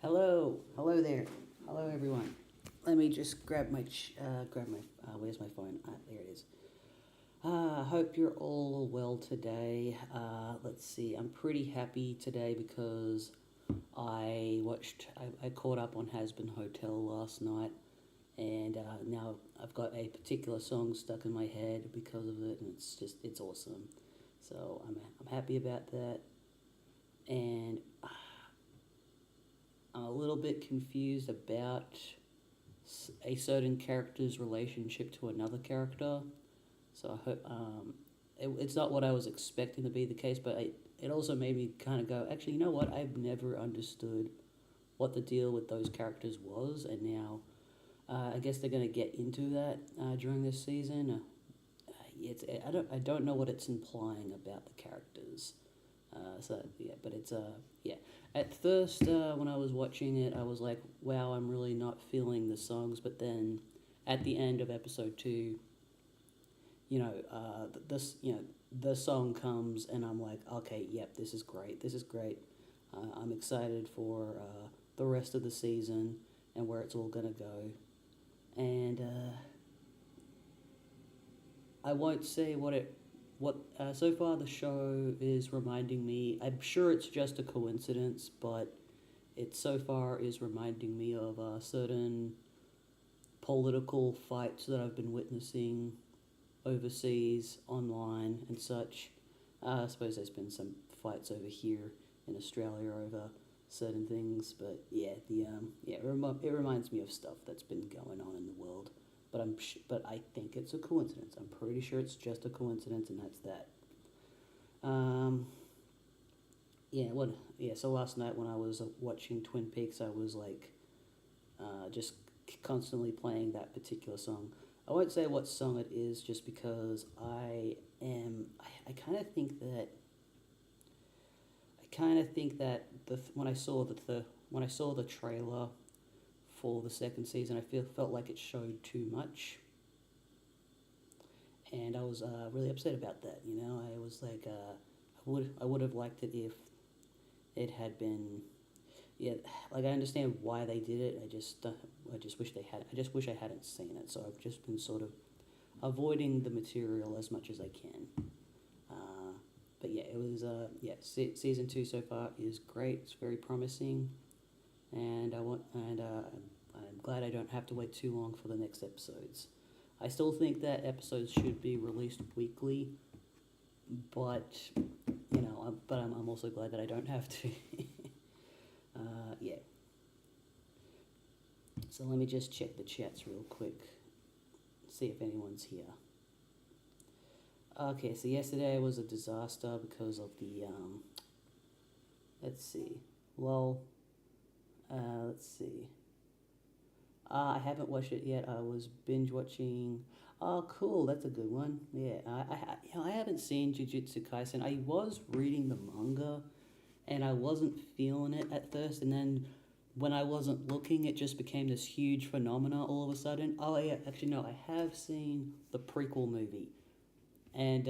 Hello there, hello everyone. Let me just grab my. Where's my phone? There it is. Hope you're all well today. Let's see. I'm pretty happy today because I caught up on Has Been Hotel last night, and now I've got a particular song stuck in my head because of it, and it's awesome. So I'm happy about that, and I'm a little bit confused about a certain character's relationship to another character. So I hope it's not what I was expecting to be the case, but it also made me kind of go, actually, you know what? I've never understood what the deal with those characters was, and now I guess they're going to get into that during this season. I don't know what it's implying about the characters. So yeah, but it's yeah. At first, when I was watching it, I was like, wow, I'm really not feeling the songs. But then, at the end of episode two, this the song comes, and I'm like, okay, yep, this is great. This is great. I'm excited for the rest of the season and where it's all gonna go. And I won't say what so far the show is reminding me. I'm sure it's just a coincidence, but it so far is reminding me of certain political fights that I've been witnessing overseas, online, and such. I suppose there's been some fights over here in Australia over certain things, but yeah, it reminds me of stuff that's been going on in the world. But I think it's a coincidence. I'm pretty sure it's just a coincidence, and that's that. Um, yeah, what? Yeah. So last night when I was watching Twin Peaks, I was like, just constantly playing that particular song. I won't say what song it is, just because I kind of think that. I kind of think that when I saw the trailer for the second season, felt like it showed too much, and I was really upset about that. I was like, I would have liked it if it had been. Yeah, like I understand why they did it. I just wish they had. I just wish I hadn't seen it. So I've just been sort of avoiding the material as much as I can. But yeah, it was. Season two so far is great. It's very promising, and I'm glad I don't have to wait too long for the next episodes. I still think that episodes should be released weekly, but I'm also glad that I don't have to. Yeah. So let me just check the chats real quick, see if anyone's here. Okay, so yesterday was a disaster because of the let's see. Well, let's see. I haven't watched it yet. I was binge watching. Oh, cool. That's a good one. Yeah, I haven't seen Jujutsu Kaisen. I was reading the manga, and I wasn't feeling it at first, and then when I wasn't looking, it just became this huge phenomena all of a sudden. Oh yeah, actually no, I have seen the prequel movie, and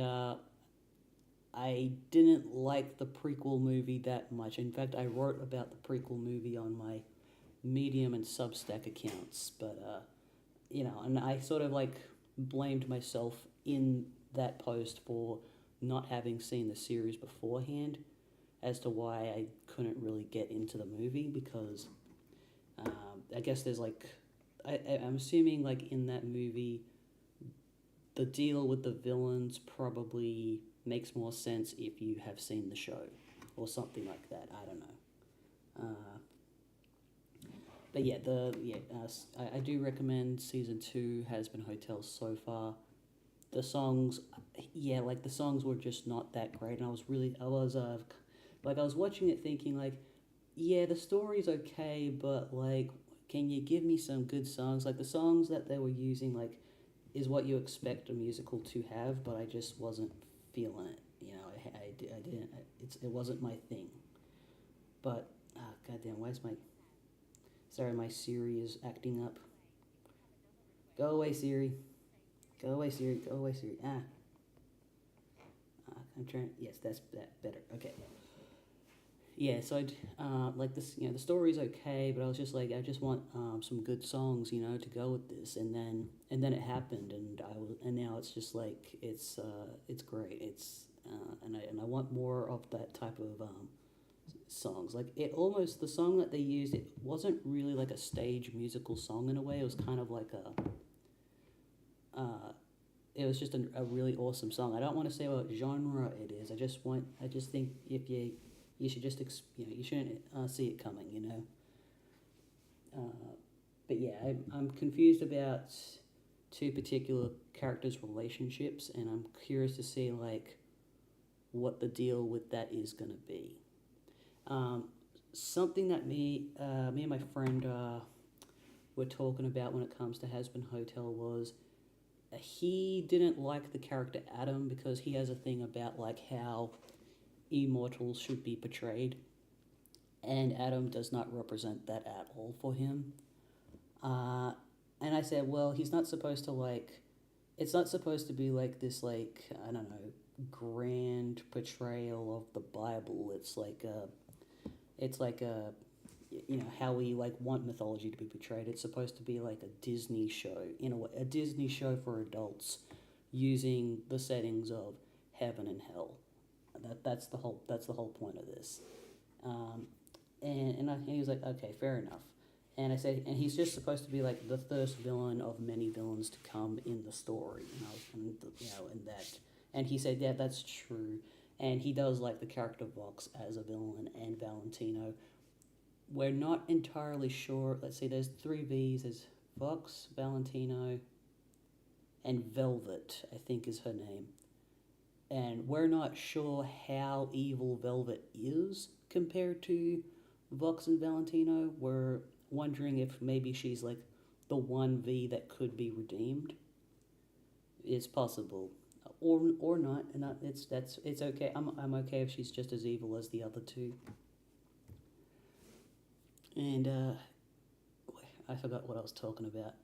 I didn't like the prequel movie that much. In fact, I wrote about the prequel movie on my Medium and Substack accounts, but and I sort of like blamed myself in that post for not having seen the series beforehand as to why I couldn't really get into the movie because I guess there's like I'm assuming like in that movie the deal with the villains probably makes more sense if you have seen the show or something like that. I don't know. But yeah, I do recommend season two Has Been Hotel so far. The songs, yeah, like the songs were just not that great, and I was watching it thinking like, yeah, the story's okay, but like, can you give me some good songs? Like the songs that they were using, like, is what you expect a musical to have, but I just wasn't feeling it. I didn't. It wasn't my thing. But goddamn, why is my sorry, my Siri is acting up. Go away, Siri. Go away, Siri. Go away, Siri. I'm trying. Yes, that's that better. Okay. yeah, so I'd like this. The story's okay, but I was just like, I just want some good songs, to go with this. And then it happened, and now it's just like it's great. And I want more of that type of songs. Like it almost the song that they used, it wasn't really like a stage musical song in a way. It was kind of like it was just a really awesome song. I don't want to say what genre it is. I just think if you should just you shouldn't see it coming. But yeah, I'm confused about two particular characters' relationships, and I'm curious to see like what the deal with that is going to be. Um, Something that me and my friend were talking about when it comes to Has Been Hotel was he didn't like the character Adam because he has a thing about like how immortals should be portrayed, and Adam does not represent that at all for him. Uh, and I said, well, he's not supposed to like. It's not supposed to be like this, like I don't know, grand portrayal of the Bible. It's like how we like want mythology to be portrayed. It's supposed to be like a Disney show, in a way, a Disney show for adults, using the settings of heaven and hell. That's the whole point of this. Um, and he was like, okay, fair enough. And I said, and he's just supposed to be like the first villain of many villains to come in the story, and that. And he said, yeah, that's true. And he does like the character Vox as a villain and Valentino. We're not entirely sure. Let's see, there's three V's. There's Vox, Valentino, and Velvet, I think is her name. And we're not sure how evil Velvet is compared to Vox and Valentino. We're wondering if maybe she's like the one V that could be redeemed. It's possible, or not, and it's okay. I'm okay if she's just as evil as the other two. And I forgot what I was talking about.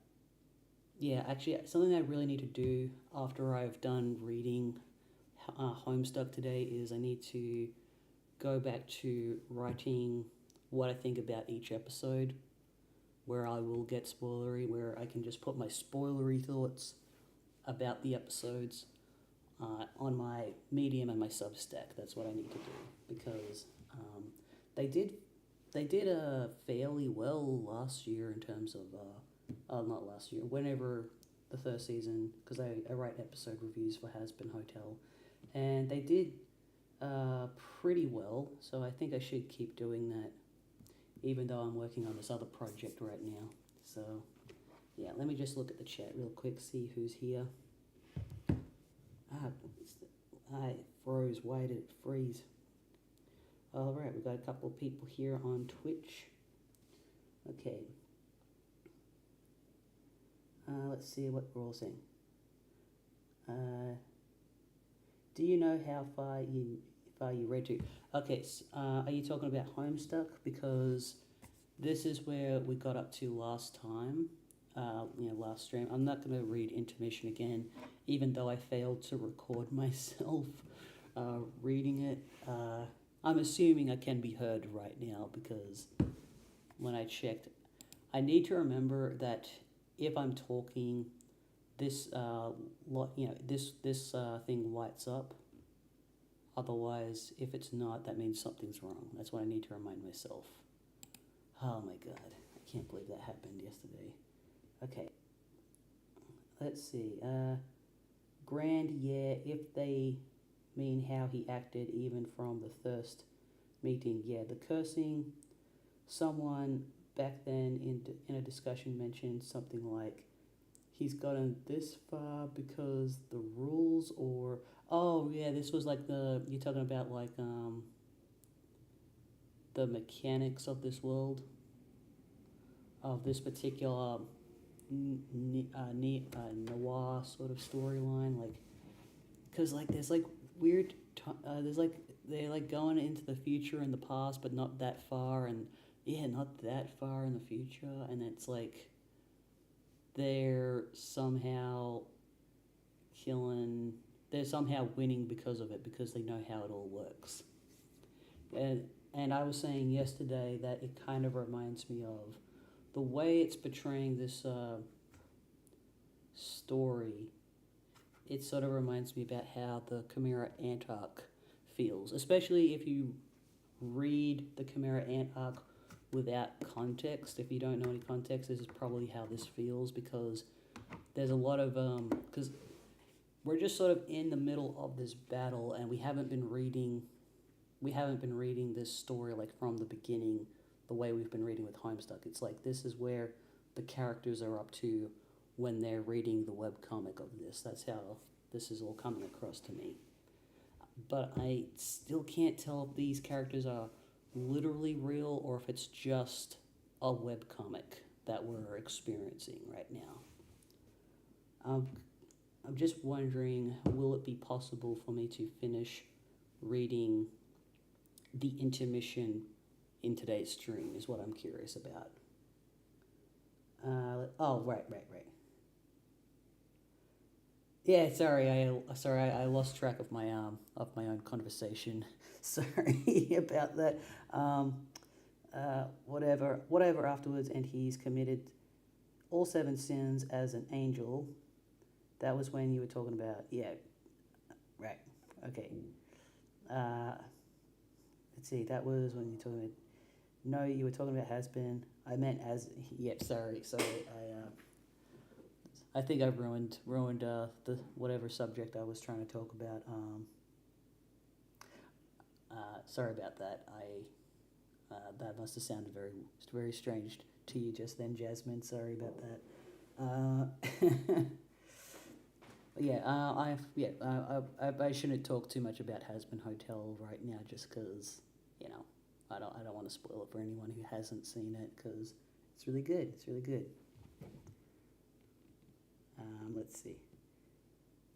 Yeah, actually, something I really need to do after I've done reading Homestuck today is I need to go back to writing what I think about each episode, where I will get spoilery, where I can just put my spoilery thoughts about the episodes on my Medium and my Substack. That's what I need to do because they did fairly well last year in terms of not last year, whenever the first season, because I write episode reviews for Has Been Hotel, and they did pretty well. So I think I should keep doing that, even though I'm working on this other project right now. So yeah, let me just look at the chat real quick, see who's here. I froze. Why did it freeze? All right, we've got a couple of people here on Twitch. Okay. Let's see what we're all saying. Do you know how far you read to? Okay, are you talking about Homestuck? Because this is where we got up to last time. Last stream. I'm not going to read Intermission again, even though I failed to record myself reading it. I'm assuming I can be heard right now because when I checked, I need to remember that if I'm talking, this thing lights up. Otherwise, if it's not, that means something's wrong. That's what I need to remind myself. Oh my god, I can't believe that happened yesterday. Okay, let's see. Grand, yeah, if they mean how he acted even from the first meeting, yeah, the cursing. Someone back then in a discussion mentioned something like he's gotten this far because the rules, or oh yeah, this was like you're talking about like the mechanics of this world, of this particular noir sort of storyline, like because like there's like weird there's like they're like going into the future and the past, but not that far, and yeah, not that far in the future, and it's like they're somehow they're somehow winning because of it, because they know how it all works. And I was saying yesterday that it kind of reminds me of the way it's portraying this story. It sort of reminds me about how the Chimera Ant arc feels, especially if you read the Chimera Ant arc without context. If you don't know any context, this is probably how this feels, because there's a lot of because we're just sort of in the middle of this battle, and we haven't been reading this story like from the beginning, the way we've been reading with Homestuck. It's like this is where the characters are up to when they're reading the webcomic of this. That's how this is all coming across to me. But I still can't tell if these characters are literally real or if it's just a webcomic that we're experiencing right now. I'm just wondering, will it be possible for me to finish reading the intermission in today's stream is what I'm curious about. Right. Yeah, sorry, I lost track of my own conversation. Sorry about that. Whatever afterwards, and he's committed all 7 sins as an angel. That was when you were talking about, yeah, right, okay. Let's see, that was when you were talking about, no, you were talking about has been, I meant as, yep, sorry, I think I've ruined the whatever subject I was trying to talk about. Sorry about that. That must have sounded very strange to you just then, Jasmine. Sorry about that. I shouldn't talk too much about Hasbin Hotel right now, just because I don't want to spoil it for anyone who hasn't seen it, because it's really good. Let's see.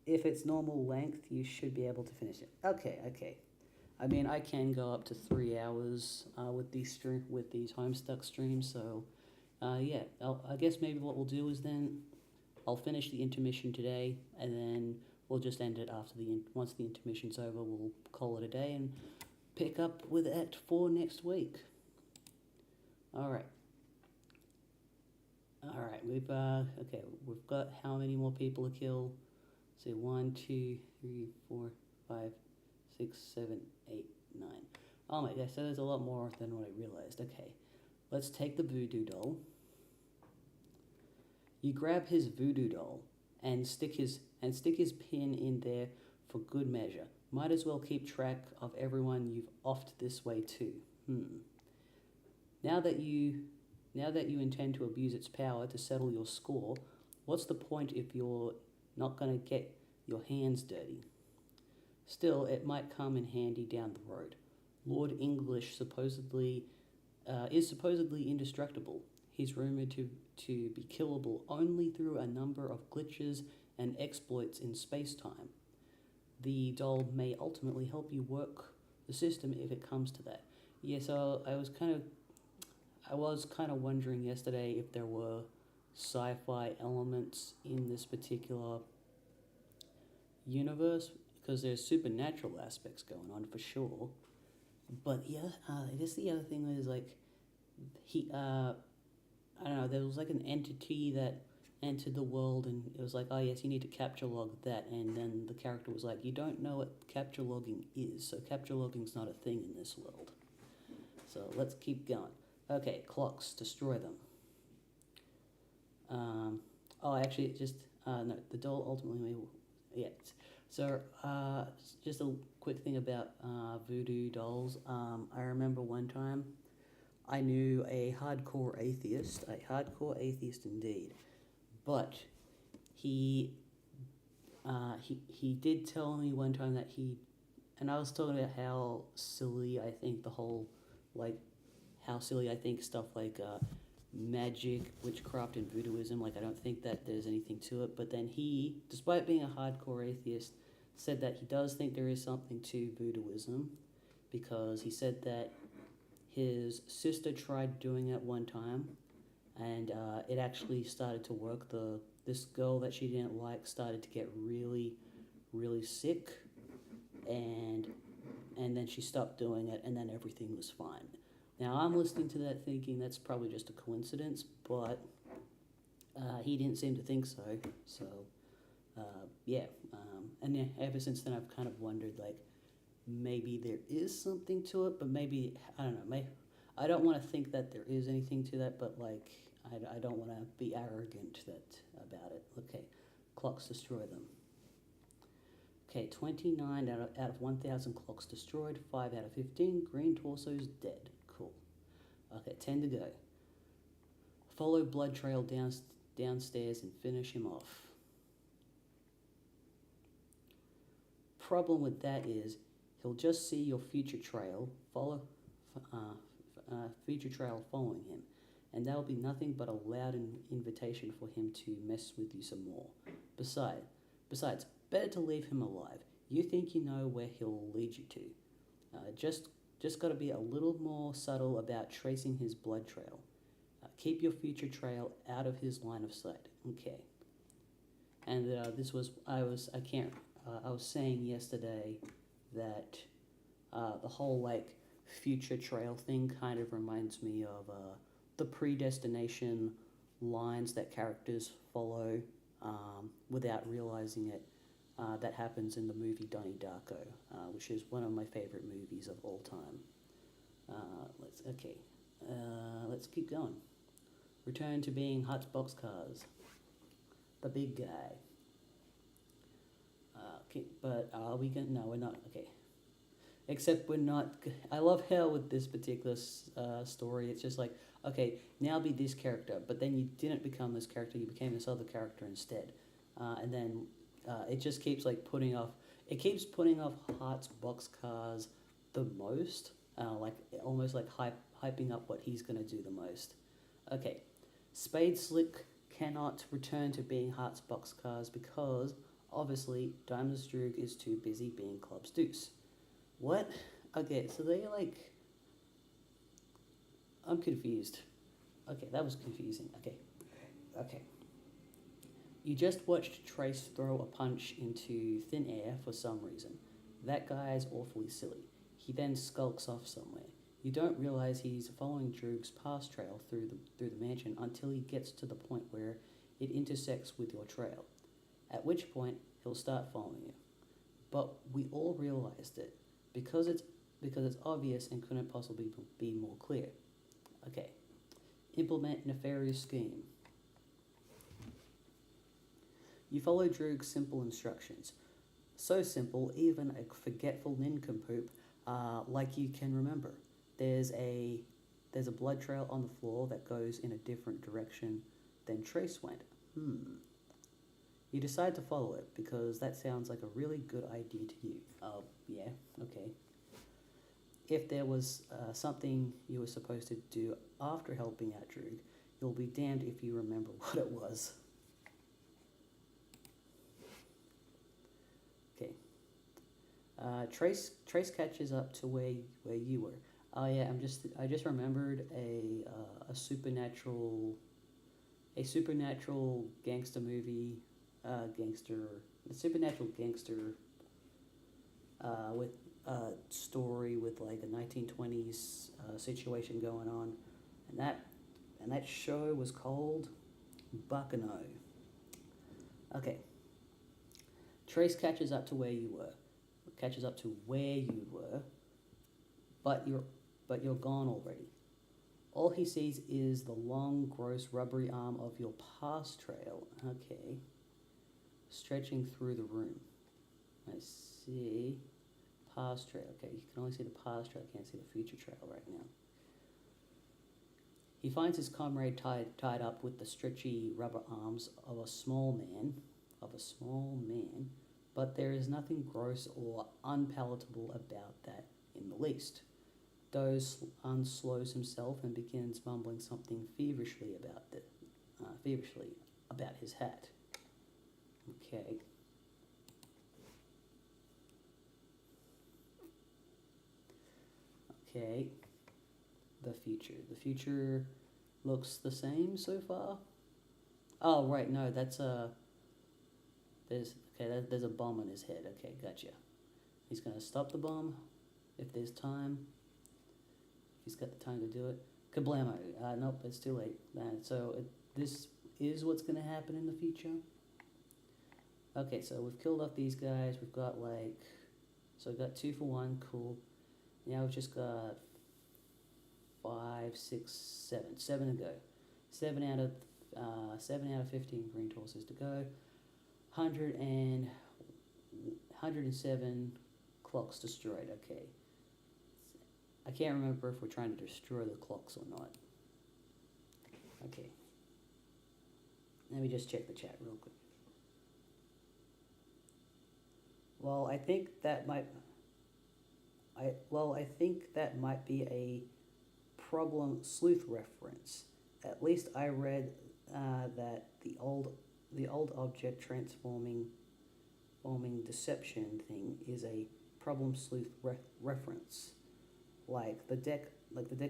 If it's normal length, you should be able to finish it. Okay. I mean, I can go up to 3 hours with these Homestuck streams. So, I guess maybe what we'll do is then I'll finish the intermission today, and then we'll just end it after once the intermission's over. We'll call it a day and pick up with it for next week. All right. We've got how many more people to kill? So 1, 2, 3, 4, 5, 6, 7, 8, 9. Oh my gosh, so there's a lot more than what I realized. Okay, let's take the voodoo doll. You grab his voodoo doll and stick his pin in there for good measure. Might as well keep track of everyone you've offed this way too. Now that you intend to abuse its power to settle your score, what's the point if you're not going to get your hands dirty? Still, it might come in handy down the road. Lord English is supposedly indestructible. He's rumored to be killable only through a number of glitches and exploits in space-time. The doll may ultimately help you work the system if it comes to that. Yeah, so I was kind of wondering yesterday if there were sci-fi elements in this particular universe, because there's supernatural aspects going on for sure. But yeah, I guess the other thing was like I don't know, there was like an entity that entered the world, and it was like, oh yes, you need to capture log that, and then the character was like, you don't know what capture logging is, so capture logging's not a thing in this world. So let's keep going. Okay, clocks, destroy them. The doll ultimately So, just a quick thing about voodoo dolls. I remember one time I knew a hardcore atheist indeed, but he did tell me one time that and I was talking about how silly I think stuff like magic, witchcraft, and voodooism, like I don't think that there's anything to it, but then he, despite being a hardcore atheist, said that he does think there is something to voodooism, because he said that his sister tried doing it one time, and it actually started to work. This girl that she didn't like started to get really, really sick, and and then she stopped doing it, and then everything was fine. Now I'm listening to that thinking that's probably just a coincidence, but he didn't seem to think so. So yeah, and yeah, ever since then I've kind of wondered like maybe there is something to it, but maybe I don't know. Maybe I don't want to think that there is anything to that, but like I don't want to be arrogant about it. Okay, clocks destroy them. Okay, 29 out of 1,000 clocks destroyed, 5 out of 15, green torsos dead. Cool. Okay, 10 to go. Follow blood trail downstairs and finish him off. Problem with that is he'll just see your future trail following him, and that'll be nothing but a loud invitation for him to mess with you some more. Besides, better to leave him alive. You think you know where he'll lead you to. Just got to be a little more subtle about tracing his blood trail. Keep your future trail out of his line of sight. Okay. And this was I was saying yesterday that the whole like future trail thing kind of reminds me of the predestination lines that characters follow without realizing it. That happens in the movie Donnie Darko, which is one of my favorite movies of all time. Let's keep going. Return to being Hut's boxcars. The big guy. Okay, but are we gonna? No, we're not. Okay. Except we're not. I love how with this particular story, it's just like, okay, now be this character, but then you didn't become this character, you became this other character instead, and then it just keeps like putting off. It keeps putting off Hart's boxcars the most, like almost like hyping up what he's gonna do the most. Okay, Spade Slick cannot return to being Hart's boxcars because obviously Diamond's Droog is too busy being Club's Deuce. What? Okay, so they like. I'm confused. Okay, that was confusing. Okay. You just watched Trace throw a punch into thin air for some reason. That guy is awfully silly. He then skulks off somewhere. You don't realize he's following Droog's past trail through the mansion until he gets to the point where it intersects with your trail. At which point he'll start following you. But we all realized it because it's obvious and couldn't possibly be more clear. Okay. Implement nefarious scheme. You follow Droog's simple instructions. So simple, even a forgetful nincompoop like you can remember. There's a blood trail on the floor that goes in a different direction than Trace went. You decide to follow it because that sounds like a really good idea to you. Oh, yeah, okay. If there was something you were supposed to do after helping out Droog, you'll be damned if you remember what it was. Okay. Trace catches up to where you were. Oh yeah, I just remembered a supernatural gangster movie, supernatural gangster with a story with like a 1920s situation going on, and that show was called Buckano. Okay. Trace catches up to where you were, but you're gone already. All he sees is the long, gross, rubbery arm of your past trail. Okay. Stretching through the room. I see. Past trail. Okay, you can only see the past trail. Can't see the future trail right now. He finds his comrade tied up with the stretchy rubber arms of a small man, but there is nothing gross or unpalatable about that in the least. Doze unslows himself and begins mumbling something feverishly about his hat. Okay. Okay. The future. The future looks the same so far. Oh right, no, that's there's a bomb on his head. Okay, gotcha. He's gonna stop the bomb. if there's time. If he's got the time to do it. Kablamo. Nope, it's too late. This is what's going to happen in the future. Okay, so we've killed off these guys. We've got so we've got 2 for 1, cool. Now we've just got 5, 6, 7 to go. 7 out of 15 green torsos to go. 107 clocks destroyed. Okay. I can't remember if we're trying to destroy the clocks or not. Okay. Let me just check the chat real quick. Well, I think that might be a problem sleuth reference. At least I read that the old object transforming deception thing is a problem sleuth reference. Like the deck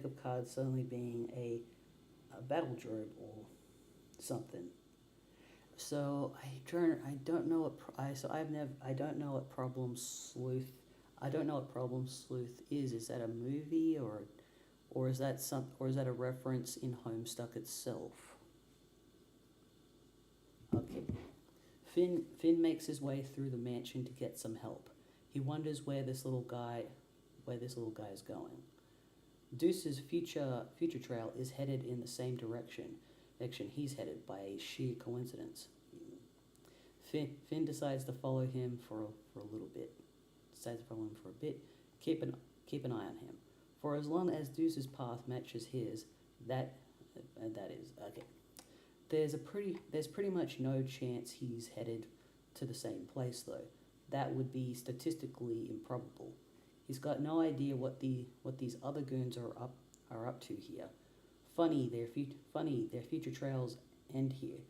of cards suddenly being a battle drobe or something. So I don't know what problem sleuth. I don't know what problem sleuth is. Is that a movie or is that a reference in Homestuck itself? Okay. Finn makes his way through the mansion to get some help. He wonders where this little guy is going. Deuce's future trail is headed in the same direction he's headed by a sheer coincidence. Finn decides to follow him for a little bit. Keep an eye on him. For as long as Deuce's path matches his, that is okay. There's pretty much no chance he's headed to the same place though. That would be statistically improbable. He's got no idea what these other goons are up to here. Funny their future trails end here.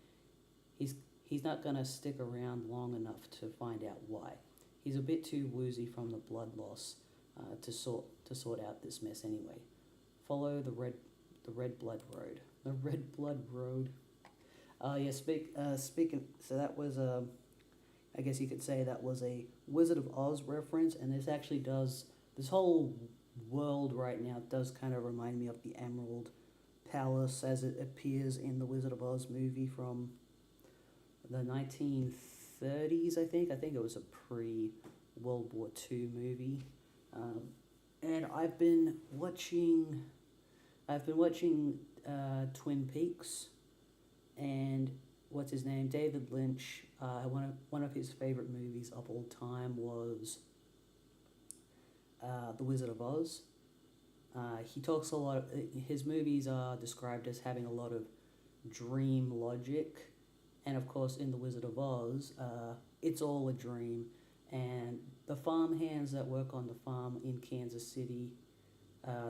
He's not gonna stick around long enough to find out why. He's a bit too woozy from the blood loss to sort out this mess anyway. Follow the red blood road. The red blood road. Speaking. So that was I guess you could say that was a Wizard of Oz reference, and this whole world right now does kind of remind me of the Emerald Palace as it appears in the Wizard of Oz movie from the 1930s, I think. I think it was a pre-World War II movie. And I've been watching Twin Peaks, and what's his name? David Lynch. One of his favorite movies of all time was The Wizard of Oz. He talks a lot. His movies are described as having a lot of dream logic, and of course, in The Wizard of Oz, it's all a dream. And the farmhands that work on the farm in Kansas City,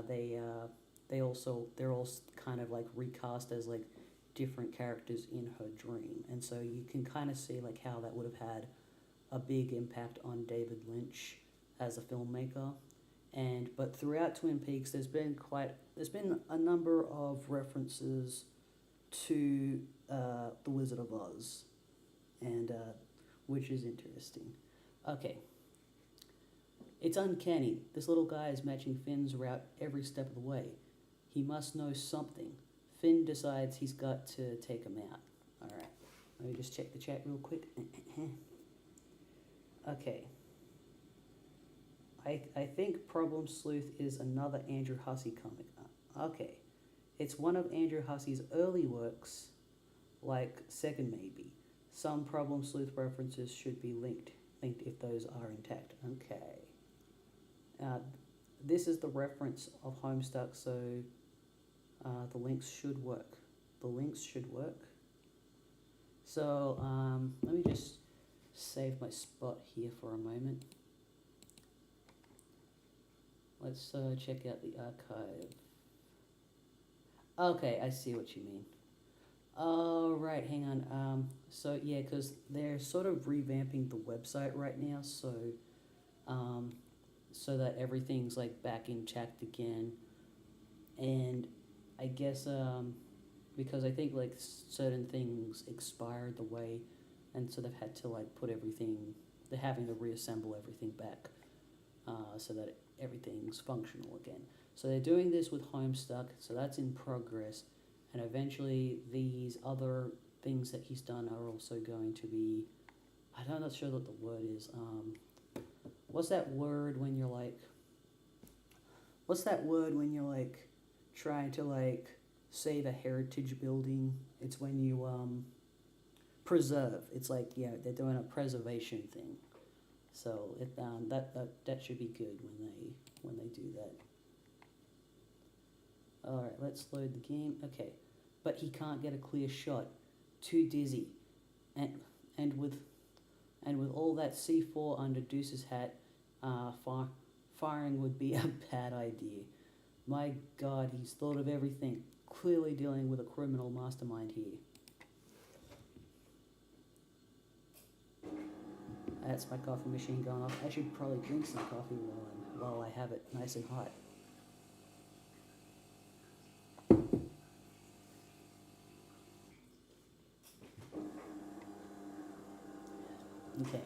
they're all kind of like recast as like different characters in her dream, and so you can kind of see like how that would have had a big impact on David Lynch as a filmmaker. But throughout Twin Peaks, there's been a number of references to The Wizard of Oz, and which is interesting. Okay. It's uncanny. This little guy is matching Finn's route every step of the way. He must know something. Finn decides he's got to take him out. Alright. Let me just check the chat real quick. Okay. I think Problem Sleuth is another Andrew Hussey comic. Okay. It's one of Andrew Hussey's early works, like second maybe. Some Problem Sleuth references should be linked if those are intact. Okay. This is the reference of Homestuck, so the links should work. So let me just save my spot here for a moment. Let's check out the archive. Okay, I see what you mean. Oh, right, hang on. So yeah, because they're sort of revamping the website right now, so that everything's like back intact again. And I guess because I think like certain things expired the way, and so they've had to like put everything. They're having to reassemble everything back, so that everything's functional again. So they're doing this with Homestuck, so that's in progress, and eventually these other things that he's done are also going to be, I'm not sure what the word is. What's that word when you're like? What's that word when you're like trying to like save a heritage building? It's when you preserve. It's like, yeah, they're doing a preservation thing. So that should be good when they do that. All right, let's load the game. Okay, but he can't get a clear shot. Too dizzy, and with all that C4 under Deuce's hat, firing would be a bad idea. My God, he's thought of everything. Clearly dealing with a criminal mastermind here. That's my coffee machine going off. I should probably drink some coffee while I have it nice and hot. Okay.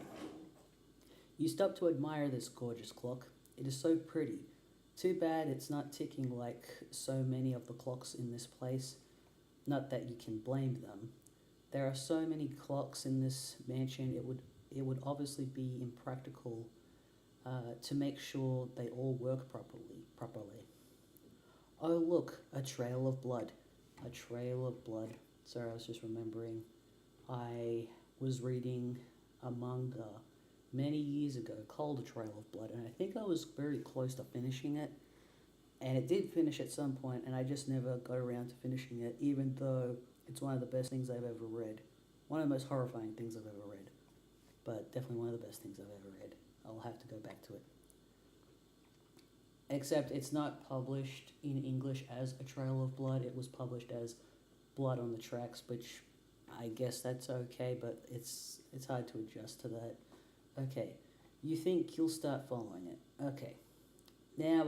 You stop to admire this gorgeous clock. It is so pretty. Too bad it's not ticking like so many of the clocks in this place. Not that you can blame them. There are so many clocks in this mansion, it would obviously be impractical to make sure they all work properly. Oh look, a trail of blood. A trail of blood. Sorry, I was just remembering. I was reading a manga many years ago called A Trail of Blood, and I think I was very close to finishing it, and it did finish at some point, and I just never got around to finishing it, even though it's one of the best things I've ever read. One of the most horrifying things I've ever read, but definitely one of the best things I've ever read. I'll have to go back to it. Except it's not published in English as A Trail of Blood, it was published as Blood on the Tracks, which I guess that's okay, but it's hard to adjust to that. Okay, you think you'll start following it. Okay, now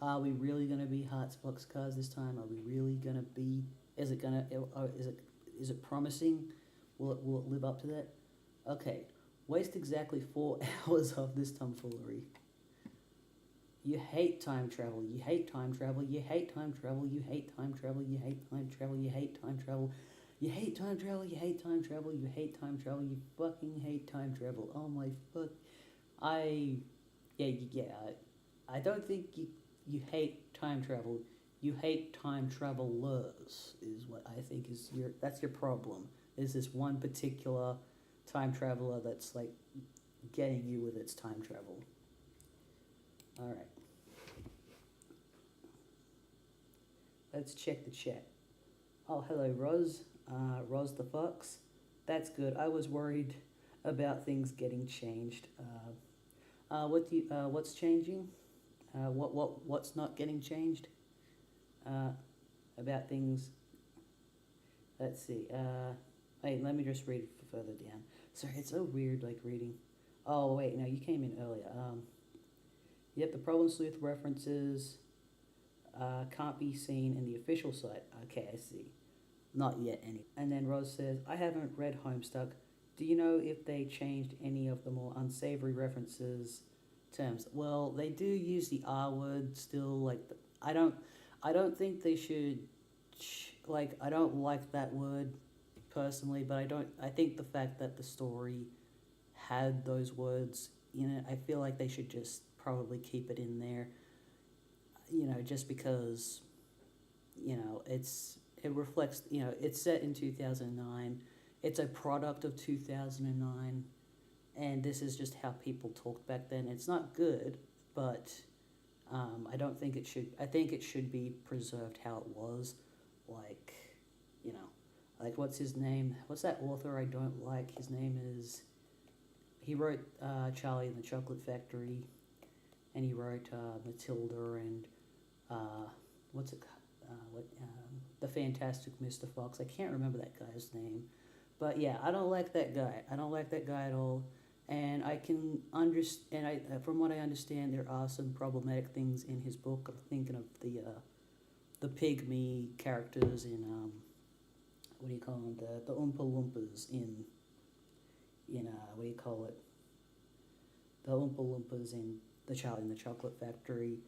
are we really gonna be Hearts Boxcars this time? Are we really gonna be, is it promising? Will it live up to that? Okay, waste exactly 4 hours of this tomfoolery. You hate time travel, you hate time travel, you hate time travel, you hate time travel, you hate time travel, you hate time travel. You hate time travel, you hate time travel, you hate time travel, you fucking hate time travel. Oh my fuck. I don't think you hate time travel. You hate time travelers is what I think is that's your problem. Is this one particular time traveler that's like getting you with its time travel. Alright. Let's check the chat. Oh, hello, Roz. Roz the Fox. That's good. I was worried about things getting changed. What's changing? What's not getting changed? About things. Let's see. Wait, let me just read further down. Sorry, it's so weird, like reading. Oh wait, no, you came in earlier. Yep, the Problem Sleuth references can't be seen in the official site. Okay, I see. Not yet any. And then Rose says, I haven't read Homestuck. Do you know if they changed any of the more unsavory references terms? Well, they do use the R word still. Like, I don't think they should. I don't like that word personally, but I think the fact that the story had those words in it, I feel like they should just probably keep it in there. Just because, it reflects, it's set in 2009. It's a product of 2009. And this is just how people talked back then. It's not good, but I don't think it should. I think it should be preserved how it was. What's his name? What's that author I don't like? His name is, he wrote Charlie and the Chocolate Factory, and he wrote Matilda and The Fantastic Mr. Fox. I can't remember that guy's name, but yeah, I don't like that guy. I don't like that guy at all. And I can understand. From what I understand, there are some problematic things in his book. I'm thinking of the pygmy characters in what do you call them? The Oompa Loompas in what do you call it? The Oompa Loompas in the Charlie and the Chocolate Factory.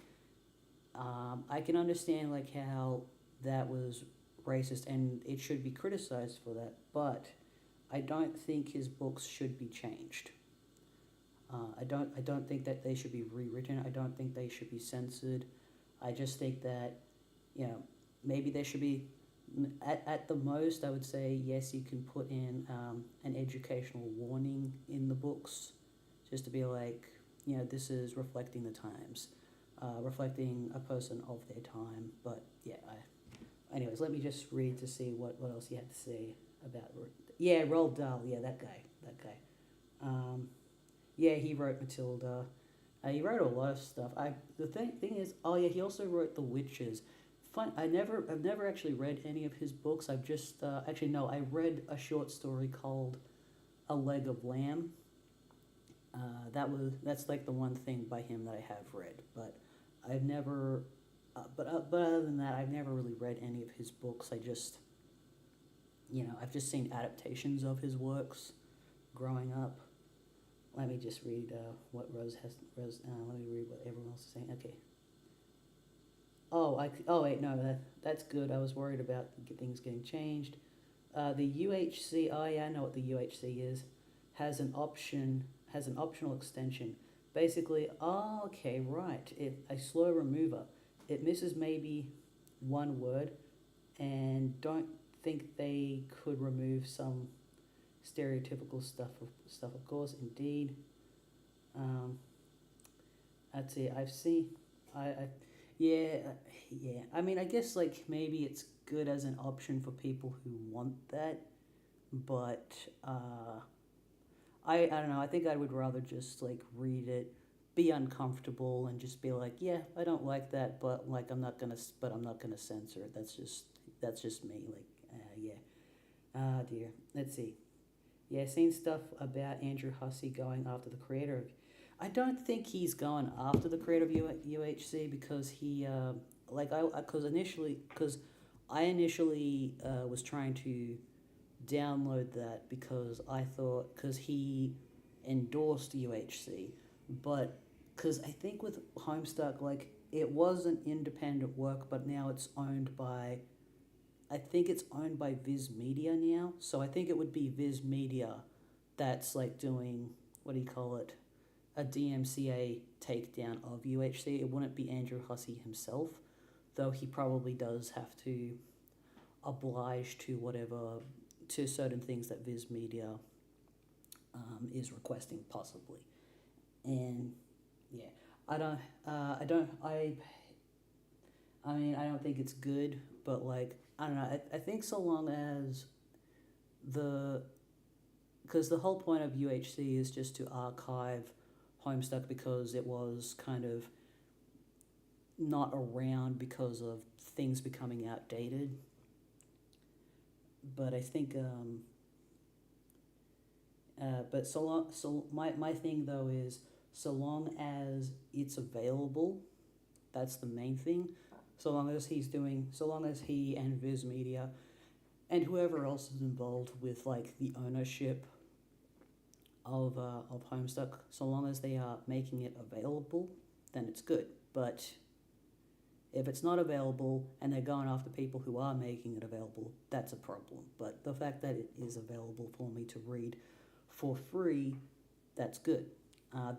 I can understand like how that was racist and it should be criticized for that, but I don't think his books should be changed. I don't think that they should be rewritten. I don't think they should be censored. I just think that, you know, maybe there should be, at the most, I would say, yes, you can put in an educational warning in the books, just to be like, you know, this is reflecting the times, reflecting a person of their time. But yeah, anyways, let me just read to see what else you had to say about, yeah, Roald Dahl, yeah, that guy. Yeah, he wrote Matilda. He wrote a lot of stuff. The thing is, oh yeah, he also wrote The Witches. I've never actually read any of his books. I've just actually no, I read a short story called A Leg of Lamb. That's like the one thing by him that I have read, but I've never. But other than that, I've never really read any of his books. I just, I've just seen adaptations of his works growing up. Let me just read what Rose has. Let me read what everyone else is saying. Okay. Oh wait, no, that's good. I was worried about things getting changed. The UHC. Oh yeah, I know what the UHC is. Has an optional extension. Basically, okay, right. A slow remover. It misses maybe one word, and don't think they could remove some stereotypical stuff. Of course, indeed. Let's see. I've seen. Yeah. I mean, I guess like maybe it's good as an option for people who want that, but I don't know. I think I would rather just like read it, be uncomfortable, and just be like, yeah, I don't like that, but like I'm not gonna censor it. That's just me. Like, yeah. Ah dear. Let's see. Yeah, seen stuff about Andrew Hussey going after the creator of. I don't think he's going after the creator of UHC because he because I initially was trying to download that because he endorsed UHC, but because I think with Homestuck, like it was an independent work, but now it's owned by. I think it's owned by Viz Media now, so I think it would be Viz Media that's like doing, what do you call it, a DMCA takedown of UHC. It wouldn't be Andrew Hussey himself, though he probably does have to oblige to certain things that Viz Media is requesting possibly. And yeah, I mean, I don't think it's good, but like, I don't know, I think so long as because the whole point of UHC is just to archive Homestuck because it was kind of not around because of things becoming outdated. But I think, but my thing though is so long as it's available, that's the main thing. So long as he and Viz Media and whoever else is involved with like the ownership of Homestuck, so long as they are making it available, then it's good. But if it's not available and they're going after people who are making it available, that's a problem. But the fact that it is available for me to read for free, that's good.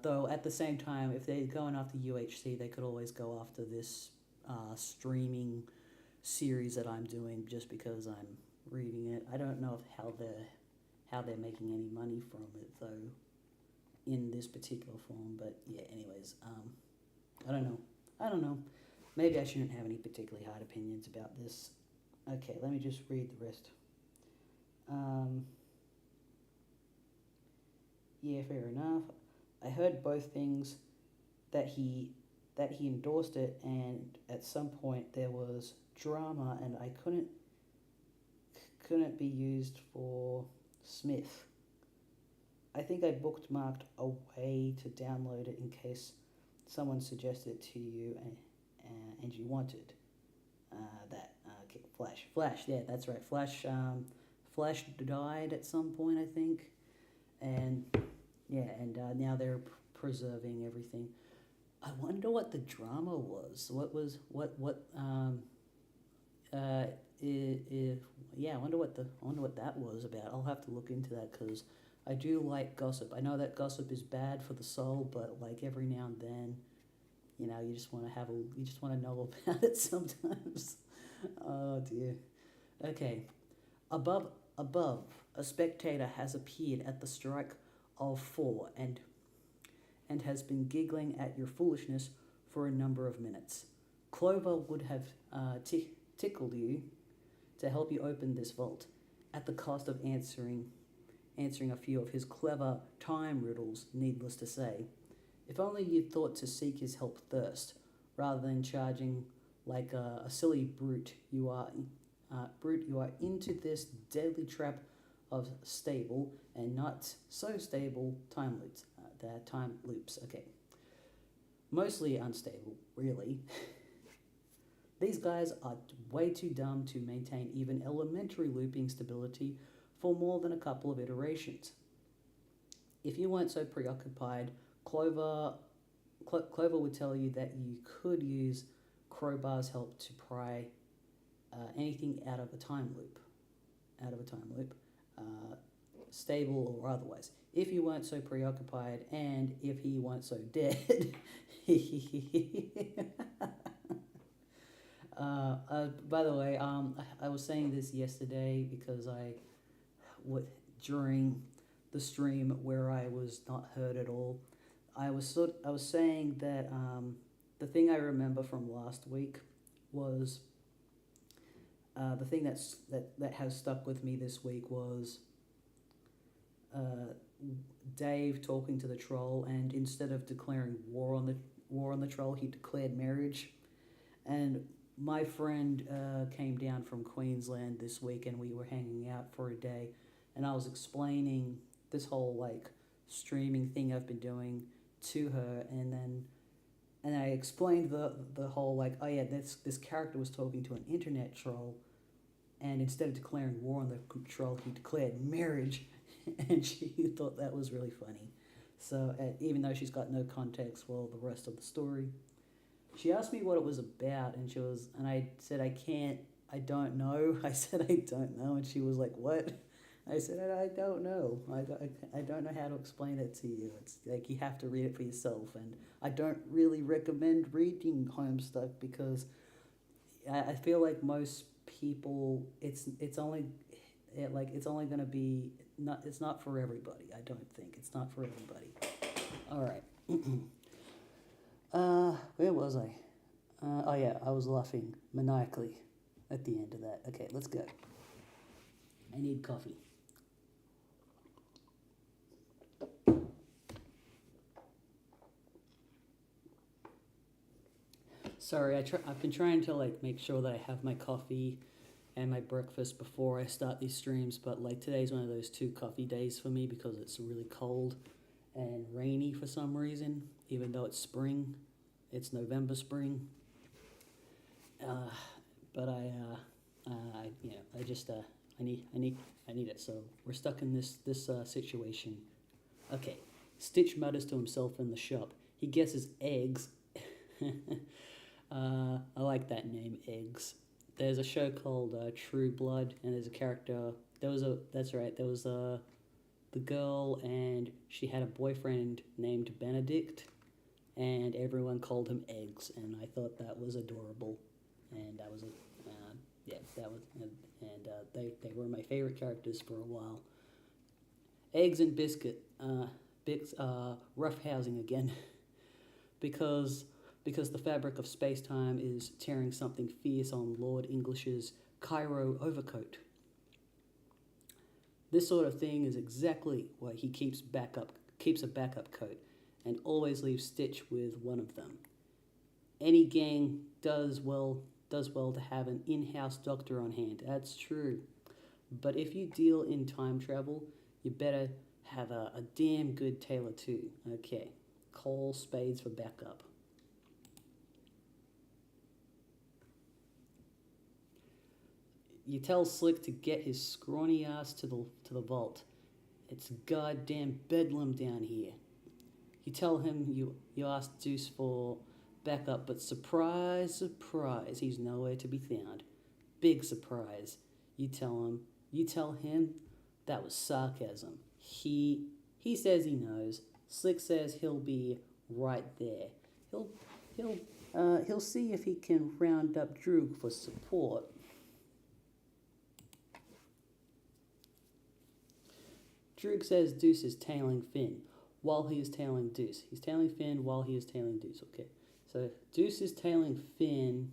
Though at the same time, if they're going after UHC, they could always go after this streaming series that I'm doing just because I'm reading it. I don't know how they're making any money from it though, in this particular form. But yeah, anyways, I don't know. Maybe I shouldn't have any particularly hard opinions about this. Okay, let me just read the rest. Yeah, fair enough. I heard both things, that he endorsed it, and at some point there was drama, and I couldn't be used for Smith. I think I bookmarked a way to download it in case someone suggested it to you and you wanted that. Okay, Flash. Yeah, that's right. Flash died at some point, I think, and yeah, and now they're preserving everything. I wonder what the drama was. Uh, if yeah, I wonder what that was about. I'll have to look into that because I do like gossip. I know that gossip is bad for the soul, but like every now and then, you just want to know about it sometimes. Oh dear. Okay. Above, above, a spectator has appeared at the strike of four and has been giggling at your foolishness for a number of minutes. Clover would have tickled you to help you open this vault, at the cost of answering a few of his clever time riddles, needless to say. If only you'd thought to seek his help first, rather than charging like a silly brute you are into this deadly trap of stable and not so stable time loops. Okay, mostly unstable, really. These guys are way too dumb to maintain even elementary looping stability for more than a couple of iterations. If you weren't so preoccupied, Clover would tell you that you could use Crowbar's help to pry anything out of a time loop, uh, stable or otherwise. If you weren't so preoccupied and if he weren't so dead. By the way, I was saying this yesterday because during the stream where I was not heard at all, I was saying that the thing I remember from last week was the thing that has stuck with me this week was uh, Dave talking to the troll, and instead of declaring war on the troll, he declared marriage. And my friend came down from Queensland this week, and we were hanging out for a day, and I was explaining this whole like streaming thing I've been doing to her, and I explained the whole like, oh yeah, this character was talking to an internet troll, and instead of declaring war on the troll, he declared marriage, and she thought that was really funny. So even though she's got no context for the rest of the story, she asked me what it was about, and I said I don't know. I said I don't know, and she was like, what? I said I don't know. I don't know how to explain it to you. It's like you have to read it for yourself, and I don't really recommend reading Homestuck because I feel like most people it's only it's only going to be not it's not for everybody. I don't think it's not for everybody. All right. Where was I? Oh yeah, I was laughing maniacally at the end of that. Okay, let's go. I need coffee. Sorry, I've been trying to like make sure that I have my coffee and my breakfast before I start these streams, but like today's one of those 2 coffee days for me because it's really cold and rainy for some reason, even though it's spring. It's November spring. Uh, but I just I need it. So we're stuck in this situation. Okay, Stitch mutters to himself in the shop. He guesses eggs. I like that name, Eggs. There's a show called True Blood, and there's a character. That's right. There was the girl, and she had a boyfriend named Benedict, and everyone called him Eggs, and I thought that was adorable, and that was they were my favorite characters for a while. Eggs and Biscuit, rough housing again, because the fabric of space-time is tearing something fierce on Lord English's Cairo overcoat. This sort of thing is exactly why he keeps a backup coat, and always leaves Stitch with one of them. Any gang does well to have an in-house doctor on hand. That's true. But if you deal in time travel, you better have a damn good tailor too. Okay, call Spades for backup. You tell Slick to get his scrawny ass to the vault. It's goddamn bedlam down here. You tell him you asked Deuce for backup, but surprise, surprise, he's nowhere to be found. Big surprise. You tell him that was sarcasm. He says he knows. Slick says he'll be right there. He'll he'll see if he can round up Droog for support. Droog says Deuce is tailing Finn while he is tailing Deuce. He's tailing Finn while he is tailing Deuce. Okay, so Deuce is tailing Finn,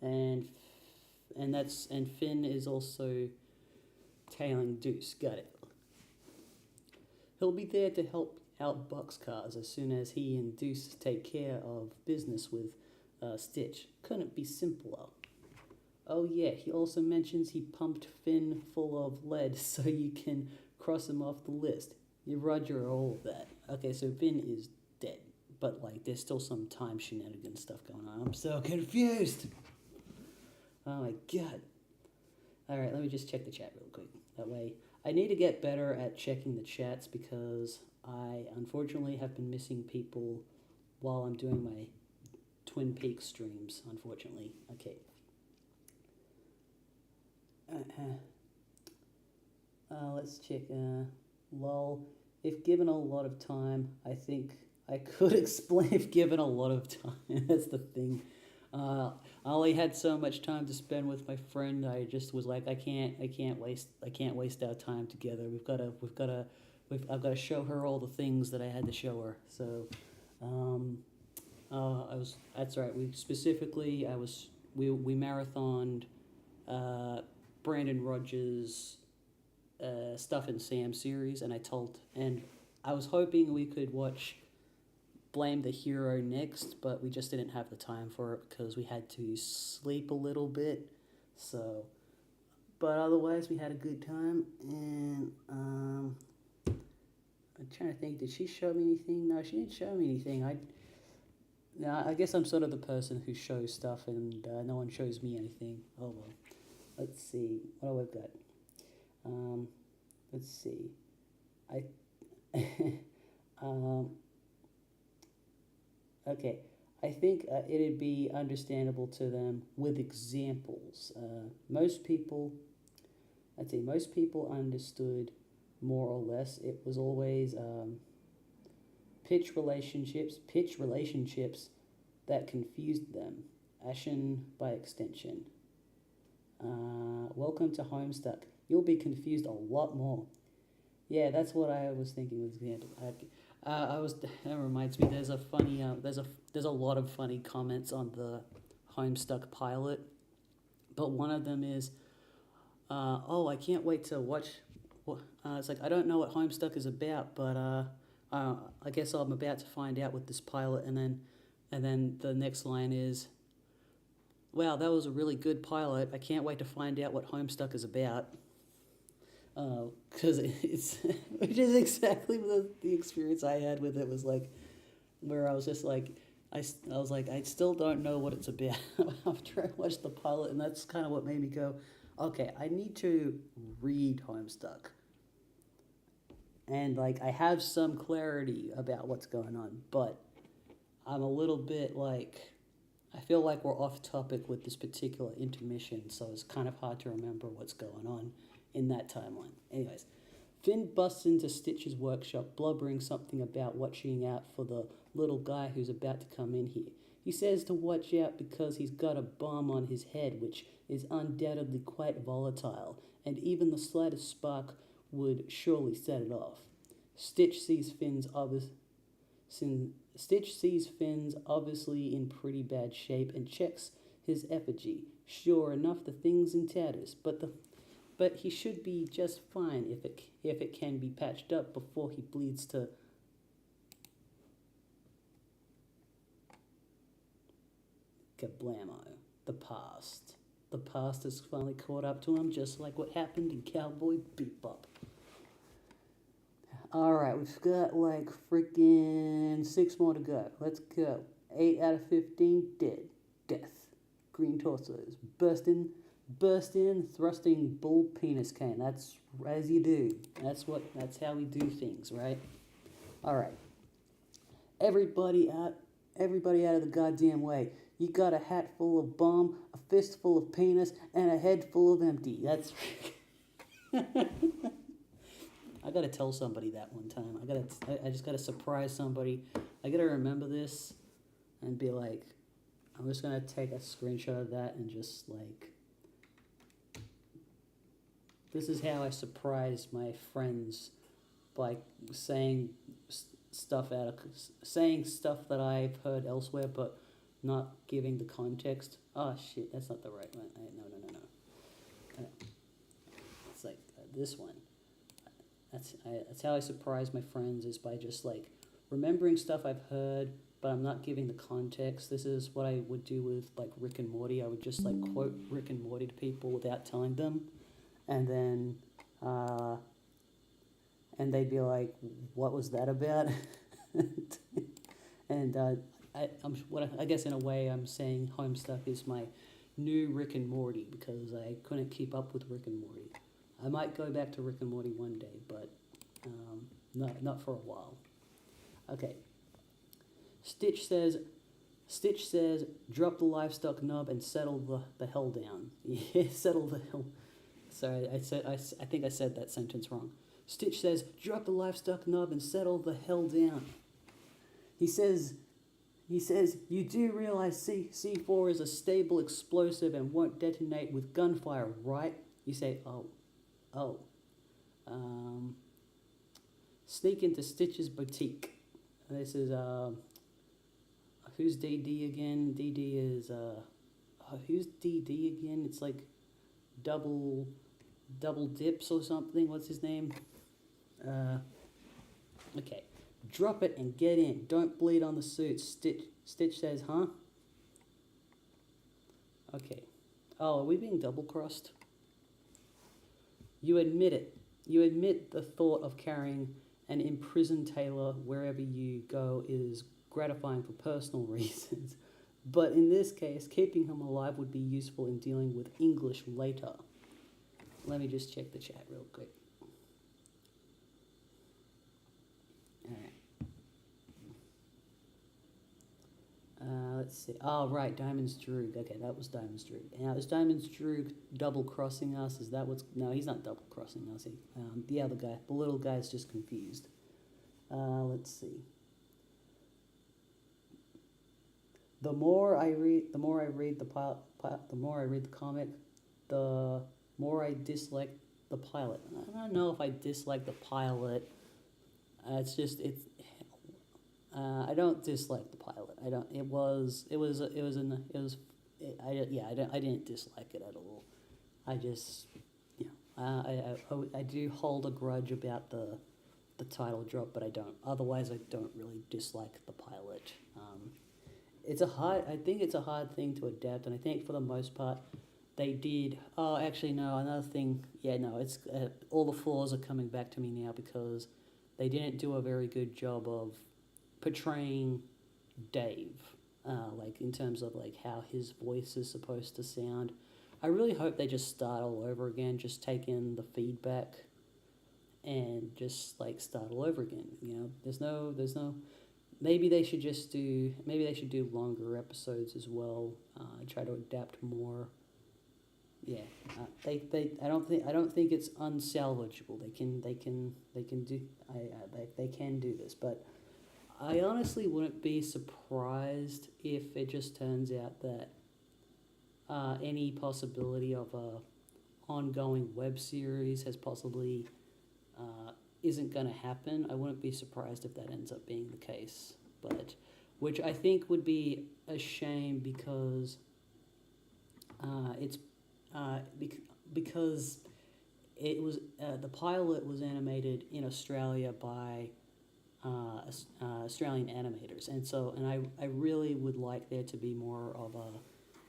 and Finn is also tailing Deuce. Got it. He'll be there to help out Boxcars as soon as he and Deuce take care of business with Stitch. Couldn't be simpler. Oh yeah, he also mentions he pumped Finn full of lead so you can cross him off the list. You roger all of that. Okay, so Finn is dead, but like there's still some time shenanigans stuff going on. I'm so confused. Oh my god. Alright, let me just check the chat real quick. That way, I need to get better at checking the chats because I unfortunately have been missing people while I'm doing my Twin Peaks streams, unfortunately. Okay. Let's check. Lol. If given a lot of time, I think I could explain if given a lot of time. That's the thing. I only had so much time to spend with my friend. I just was like, I can't waste our time together. I've got to show her all the things that I had to show her. So, that's right. We marathoned, Brandon Rogers' Stuff and Sam series, and I was hoping we could watch Blame the Hero next, but we just didn't have the time for it because we had to sleep a little bit. So, but otherwise we had a good time, and I'm trying to think, did she show me anything? No, she didn't show me anything. I guess I'm sort of the person who shows stuff and no one shows me anything. Oh well. Let's see. What do I've got? Let's see. Okay. I think it'd be understandable to them with examples. Most people understood more or less. It was always pitch relationships that confused them. Ashen by extension. Welcome to Homestuck. You'll be confused a lot more. Yeah, that's what I was thinking with example. That reminds me. There's a lot of funny comments on the Homestuck pilot, but one of them is, I can't wait to watch. It's like I don't know what Homestuck is about, but I guess I'm about to find out with this pilot, and then the next line is, wow, that was a really good pilot. I can't wait to find out what Homestuck is about. Because which is exactly the experience I had with it, was like, where I was just like, I was like, I still don't know what it's about after I watched the pilot, and that's kind of what made me go, okay, I need to read Homestuck. And like, I have some clarity about what's going on, but I'm a little bit like, I feel like we're off topic with this particular intermission, so it's kind of hard to remember what's going on in that timeline. Anyways, Finn busts into Stitch's workshop, blubbering something about watching out for the little guy who's about to come in here. He says to watch out because he's got a bomb on his head, which is undoubtedly quite volatile, and even the slightest spark would surely set it off. Stitch sees Finn's obviously in pretty bad shape and checks his effigy. Sure enough, the thing's in tatters, but he should be just fine if it can be patched up before he bleeds to... Kablamo. The past. The past has finally caught up to him, just like what happened in Cowboy Bebop. Alright, we've got like freaking 6 more to go. Let's go. 8 out of 15 dead. Death. Green torsos. Burst in, thrusting bull penis cane. That's as you do. That's how we do things, right? Alright. Everybody out, everybody out of the goddamn way. You got a hat full of bum, a fist full of penis, and a head full of empty. That's. I gotta tell somebody that one time. I just gotta surprise somebody. I gotta remember this, and be like, I'm just gonna take a screenshot of that and just like. This is how I surprise my friends, by saying stuff saying stuff that I've heard elsewhere, but not giving the context. Oh shit, that's not the right one. No. It's like this one. That's how I surprise my friends, is by just like remembering stuff I've heard, but I'm not giving the context. This is what I would do with like Rick and Morty. I would just like quote Rick and Morty to people without telling them, and then and they'd be like, "What was that about?" And I guess in a way I'm saying Homestuck is my new Rick and Morty, because I couldn't keep up with Rick and Morty. I might go back to Rick and Morty one day, but not for a while. Okay. Stitch says, drop the livestock knob and settle the hell down. Yeah, settle the hell. Sorry, I think I said that sentence wrong. Stitch says, drop the livestock knob and settle the hell down. He says, you do realize C4 is a stable explosive and won't detonate with gunfire, right? You say, oh. Sneak into Stitch's boutique. This is, who's DD again? DD is, who's DD again? It's like double dips or something. What's his name? Okay. Drop it and get in. Don't bleed on the suit. Stitch says, huh? Okay. Oh, are we being double-crossed? You admit it. You admit the thought of carrying an imprisoned tailor wherever you go is gratifying for personal reasons. But in this case, keeping him alive would be useful in dealing with English later. Let me just check the chat real quick. Alright. Let's see. Oh, right, Diamond's Droog. Okay, that was Diamond's Droog. Now, is Diamond's Droog double-crossing us? Is that what's... No, he's not double-crossing us. The other guy, the little guy, is just confused. Let's see. The more I read the comic, the more I dislike the pilot. I don't know if I dislike the pilot. I don't dislike the pilot. I didn't dislike it at all. I just, I do hold a grudge about the title drop, but I don't. Otherwise, I don't really dislike the pilot. I think it's a hard thing to adapt, and I think for the most part, they did. Oh, actually, no. Another thing. Yeah, no. It's all the flaws are coming back to me now, because they didn't do a very good job of portraying Dave, like in terms of like how his voice is supposed to sound. I really hope they just start all over again, just take in the feedback, and just like start all over again. There's no. Maybe they should do longer episodes as well. Try to adapt more. Yeah, I don't think it's unsalvageable. They can do this, but I honestly wouldn't be surprised if it just turns out that any possibility of a ongoing web series has possibly isn't going to happen. I wouldn't be surprised if that ends up being the case, but which I think would be a shame, because because it was the pilot was animated in Australia by Australian animators, and I really would like there to be more of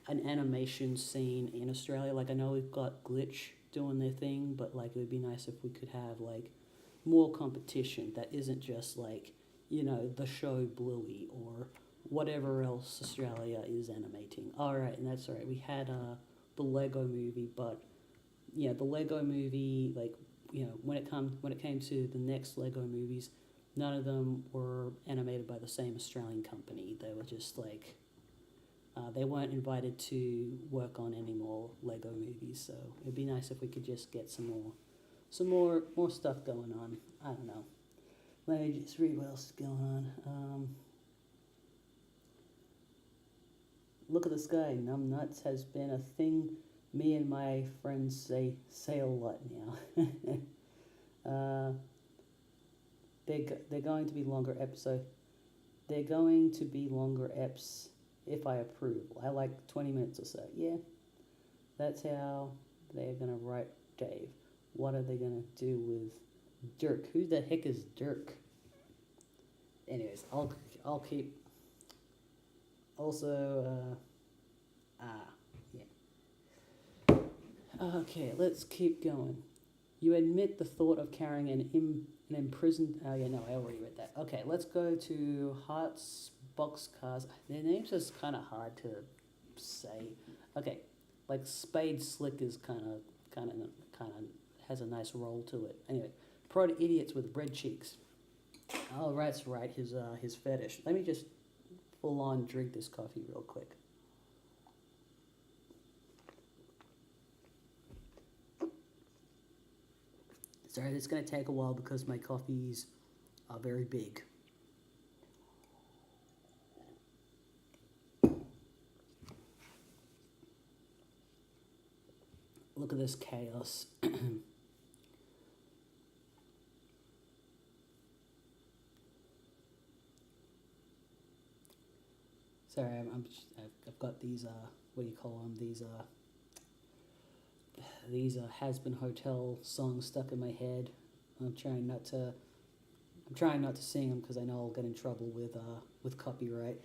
an animation scene in Australia. Like, I know we've got Glitch doing their thing, but like it would be nice if we could have like more competition that isn't just like, the show Bluey or whatever else Australia is animating. Alright, and that's alright. We had the Lego movie, but the Lego movie, like, when it came to the next Lego movies, none of them were animated by the same Australian company. They were just like they weren't invited to work on any more Lego movies. So it'd be nice if we could just get more stuff going on. I don't know. Let me just read what else is going on. Look at the sky. Numbnuts has been a thing me and my friends say a lot now. They're going to be longer episode. They're going to be longer eps if I approve. I like 20 minutes or so. Yeah, that's how they're gonna write Dave. What are they gonna do with Dirk? Who the heck is Dirk? Anyways, I'll keep. Also, yeah. Okay, let's keep going. You admit the thought of carrying an imprisoned. Oh yeah, no, I already read that. Okay, let's go to Hearts Boxcars. Their names just kind of hard to say. Okay, like Spade Slick is kind of has a nice roll to it. Anyway, Prod Idiots with Red Cheeks. Oh, that's right. His fetish. Let me just full on drink this coffee real quick. Sorry, it's going to take a while because my coffees are very big. Look at this chaos. Sorry, I've got these what do you call them? These has-been hotel songs stuck in my head. I'm trying not to sing them because I know I'll get in trouble with copyright.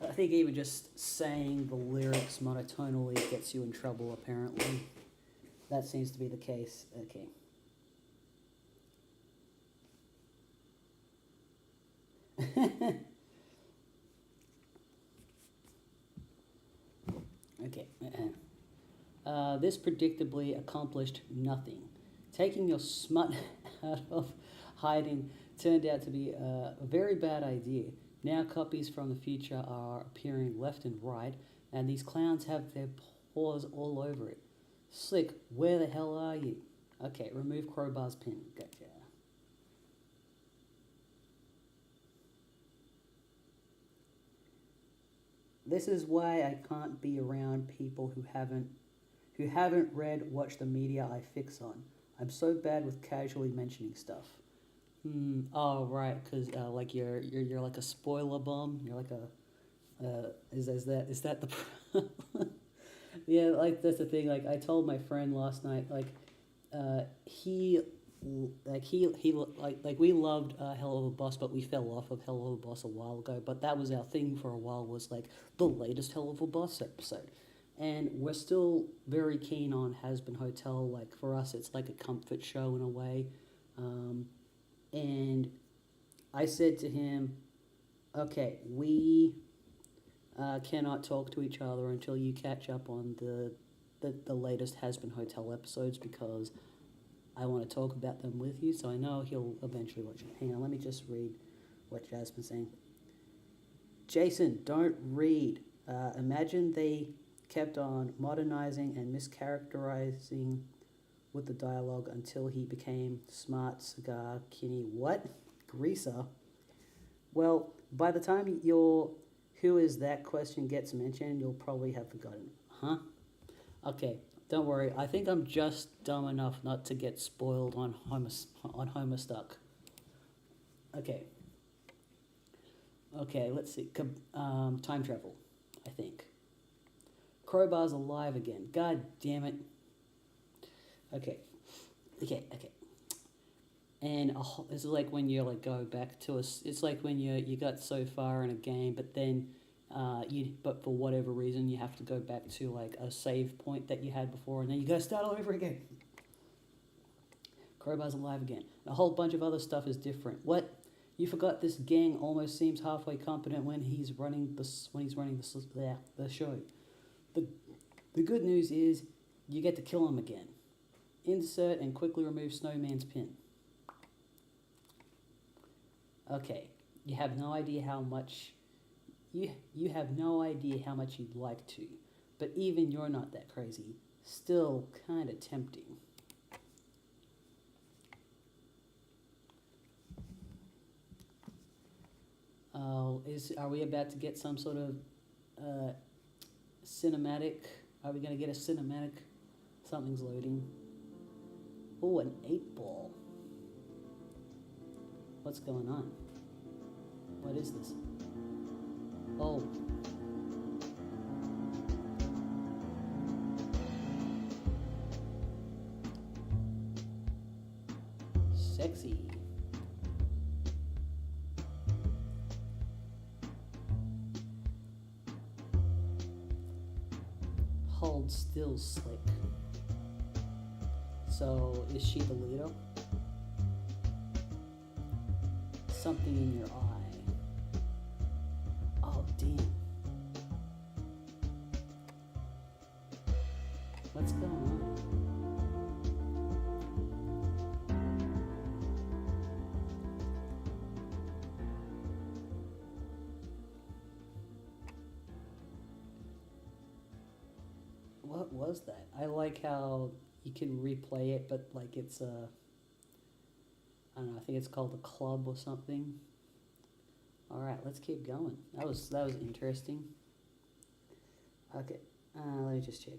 I think even just saying the lyrics monotonally gets you in trouble. Apparently, that seems to be the case. Okay. Okay. This predictably accomplished nothing. Taking your smut out of hiding turned out to be a very bad idea. Now copies from the future are appearing left and right, and these clowns have their paws all over it. Slick, where the hell are you? Okay, remove Crowbar's pin. Gotcha. This is why I can't be around people who haven't read Watch the Media I Fix On. I'm so bad with casually mentioning stuff. Oh right, because like you're like a spoiler bum. You're like a is that the yeah, like that's the thing. Like I told my friend last night, like he like we loved Hell of a Boss, but we fell off of Hell of a Boss a while ago. But that was our thing for a while, was like the latest Hell of a Boss episode, and we're still very keen on Has Been Hotel. Like for us, it's like a comfort show in a way. And I said to him, "Okay, we cannot talk to each other until you catch up on the latest Has Been Hotel episodes, because I want to talk about them with you." So I know he'll eventually watch it. Hang on, let me just read what Jasmine's saying. Jason, don't read. Imagine they kept on modernizing and mischaracterizing with the dialogue until he became Smart Cigar Kinney. What? Greaser? Well, by the time your "who is that" question gets mentioned, you'll probably have forgotten. Huh? Okay, don't worry. I think I'm just dumb enough not to get spoiled on Homestuck. Okay. Okay, let's see. Time travel, I think. Crowbar's alive again. God damn it. Okay. And this is like when you like go back to it's like when you got so far in a game, but then but for whatever reason you have to go back to like a save point that you had before, and then you got to start all over again. Crowbar's alive again. A whole bunch of other stuff is different. What? You forgot this gang almost seems halfway competent when he's running the show. The good news is you get to kill him again. Insert and quickly remove Snowman's pin. Okay, you have no idea how much you have no idea how much you'd like to, but even you're not that crazy. Still kind of tempting. Are we about to get some sort of uh, cinematic? Are we going to get a cinematic? Something's loading. Oh, an 8-ball. What's going on? What is this? Oh. Sexy. Hold still, slick. So, is she the leader? Something in your eye. Oh, damn. What's going on? What was that? I like how you can replay it, but like it's a, I don't know, I think it's called a club or something. All right, let's keep going. That was interesting. Okay, let me just check.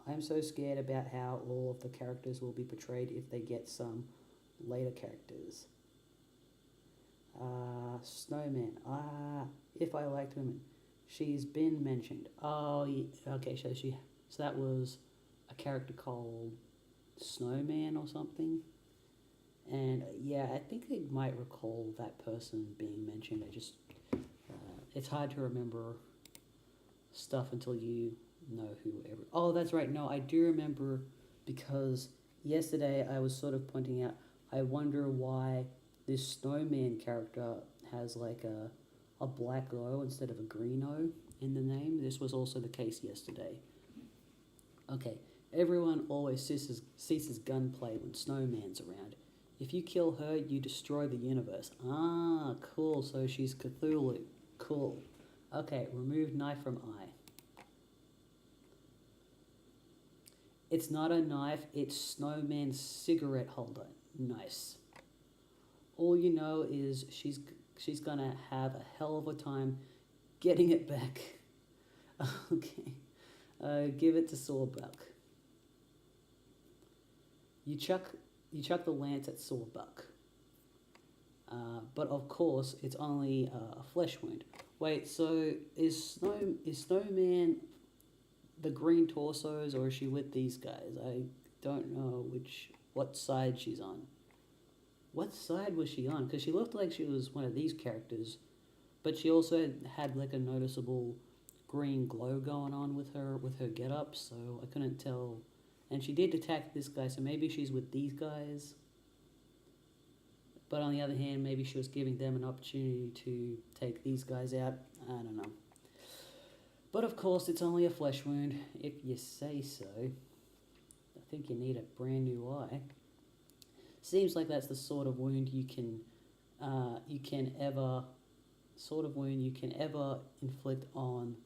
I'm so scared about how all of the characters will be portrayed if they get some later characters. Snowman. If I liked women, she's been mentioned. Oh, yeah. Okay. So that was a character called Snowman or something. And yeah, I think I might recall that person being mentioned. It's hard to remember stuff until you know whoever. Oh, that's right. No, I do remember because yesterday I was sort of pointing out, I wonder why this Snowman character has like a black O instead of a green O in the name. This was also the case yesterday. Okay, everyone always ceases gunplay when Snowman's around. If you kill her, you destroy the universe. Ah, cool. So she's Cthulhu. Cool. Okay, remove knife from eye. It's not a knife, it's Snowman's cigarette holder. Nice. All you know is she's gonna have a hell of a time getting it back. Okay. Give it to Sawbuck. You chuck the lance at Sawbuck. But of course, it's only a flesh wound. Wait, so is Snowman the green torsos, or is she with these guys? I don't know what side she's on. What side was she on? Because she looked like she was one of these characters, but she also had like a noticeable green glow going on with her get-up, so I couldn't tell. And she did attack this guy, so maybe she's with these guys. But on the other hand, maybe she was giving them an opportunity to take these guys out. I don't know. But of course, it's only a flesh wound, if you say so. I think you need a brand new eye. Seems like that's the sort of wound you can ever inflict on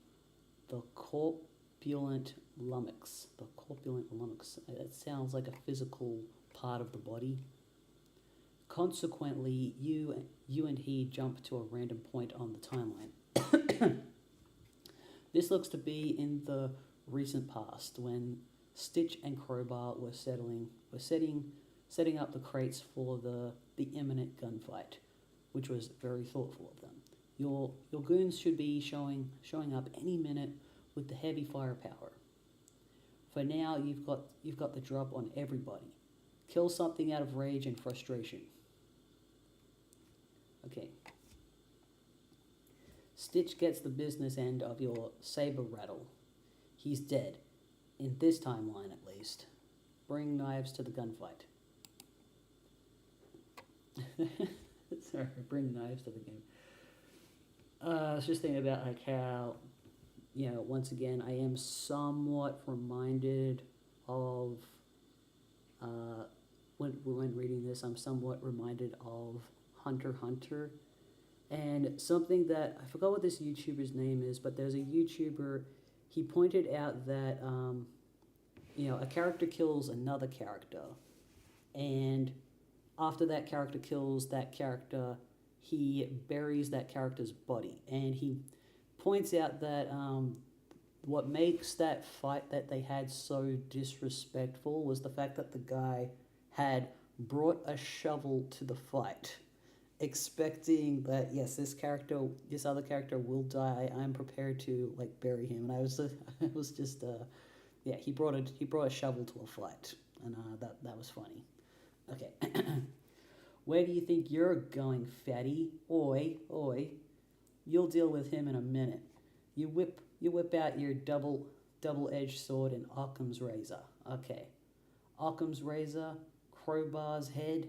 the corpulent lummox. The corpulent lummox. That sounds like a physical part of the body. Consequently, you and he jump to a random point on the timeline. This looks to be in the recent past when Stitch and Crowbar were setting up the crates for the imminent gunfight, which was very thoughtful of them. Your goons should be showing up any minute with the heavy firepower. For now, you've got the drop on everybody. Kill something out of rage and frustration. Okay. Stitch gets the business end of your saber rattle. He's dead. In this timeline, at least. Bring knives to the gunfight. Sorry, bring knives to the game. I was just thinking about like how, once again, I am somewhat reminded of, when reading this, I'm somewhat reminded of Hunter x Hunter. And something that, I forgot what this YouTuber's name is, but there's a YouTuber, he pointed out that, a character kills another character. And after that character kills that character, he buries that character's body. And he points out that what makes that fight that they had so disrespectful was the fact that the guy had brought a shovel to the fight, expecting that, yes, this other character will die. I'm prepared to bury him. And I was just he brought a shovel to a fight, and that was funny. Okay, where do you think you're going, fatty? Oi, oi, you'll deal with him in a minute. You whip out your double-edged sword and Occam's razor. Okay, Occam's razor, crowbar's head,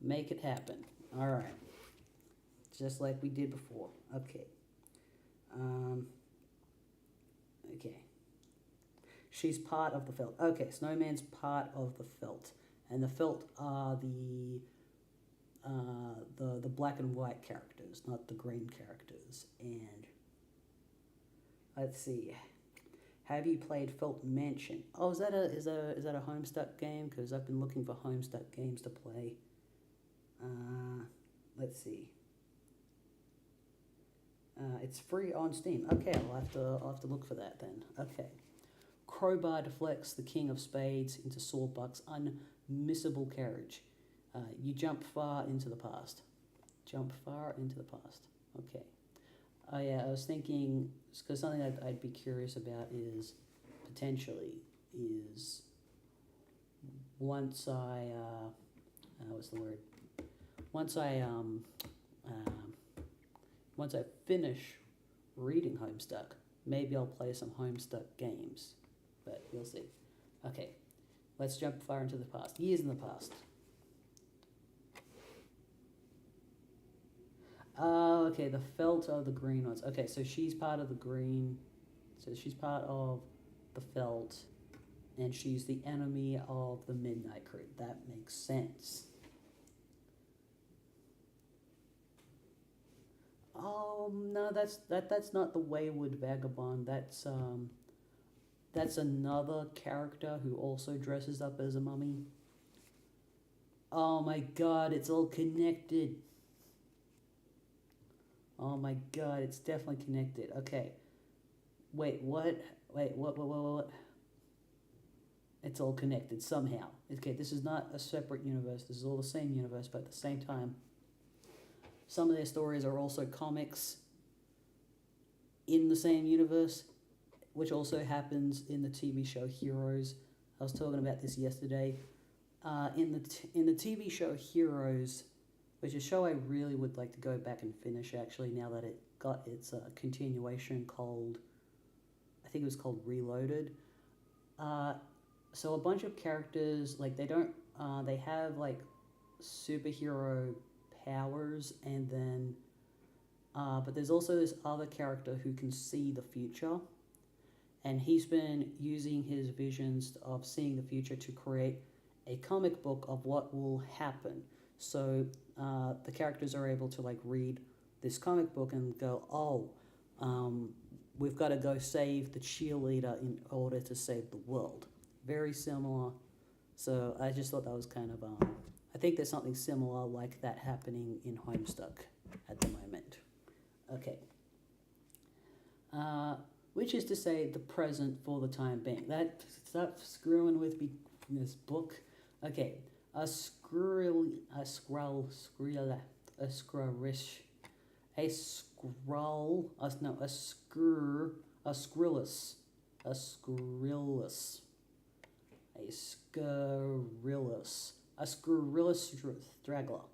make it happen. All right, just like we did before. Okay. Okay. She's part of the felt. Okay, Snowman's part of the felt, and the felt are the black and white characters, not the green characters. And let's see, have you played Felt Mansion? Oh, is that a Homestuck game? Because I've been looking for Homestuck games to play. Let's see. It's free on Steam. Okay, I'll have to look for that then. Okay. Crowbar deflects the King of Spades into Swordbuck's unmissable carriage. You jump far into the past. Jump far into the past. Okay. Oh yeah, I was thinking, because something I'd be curious about is once I what's the word? Once I finish reading Homestuck, maybe I'll play some Homestuck games, but we'll see. Okay, let's jump far into the past. Years in the past. Oh, okay, the felt of the green ones. Okay, so she's part of the green. So she's part of the felt, and she's the enemy of the Midnight Crew. That makes sense. Oh no, that's not the Wayward Vagabond. That's another character who also dresses up as a mummy. Oh my god, it's all connected. Oh my god, it's definitely connected. Okay. Wait, what? Wait, what? It's all connected somehow. Okay, this is not a separate universe. This is all the same universe, but at the same time, some of their stories are also comics in the same universe, which also happens in the TV show Heroes. I was talking about this yesterday. In the TV show Heroes, which is a show I really would like to go back and finish actually, now that it got its continuation called, I think it was called Reloaded. So a bunch of characters, they have superhero powers, and then but there's also this other character who can see the future, and he's been using his visions of seeing the future to create a comic book of what will happen. So the characters are able to read this comic book and go, we've got to go save the cheerleader in order to save the world. Very similar. So I just thought that was kind of I think there's something similar like that happening in Homestuck at the moment. Okay. Which is to say the present for the time being. Stop screwing with me in this book. Okay. A Skrillus. A Skrillus straggler.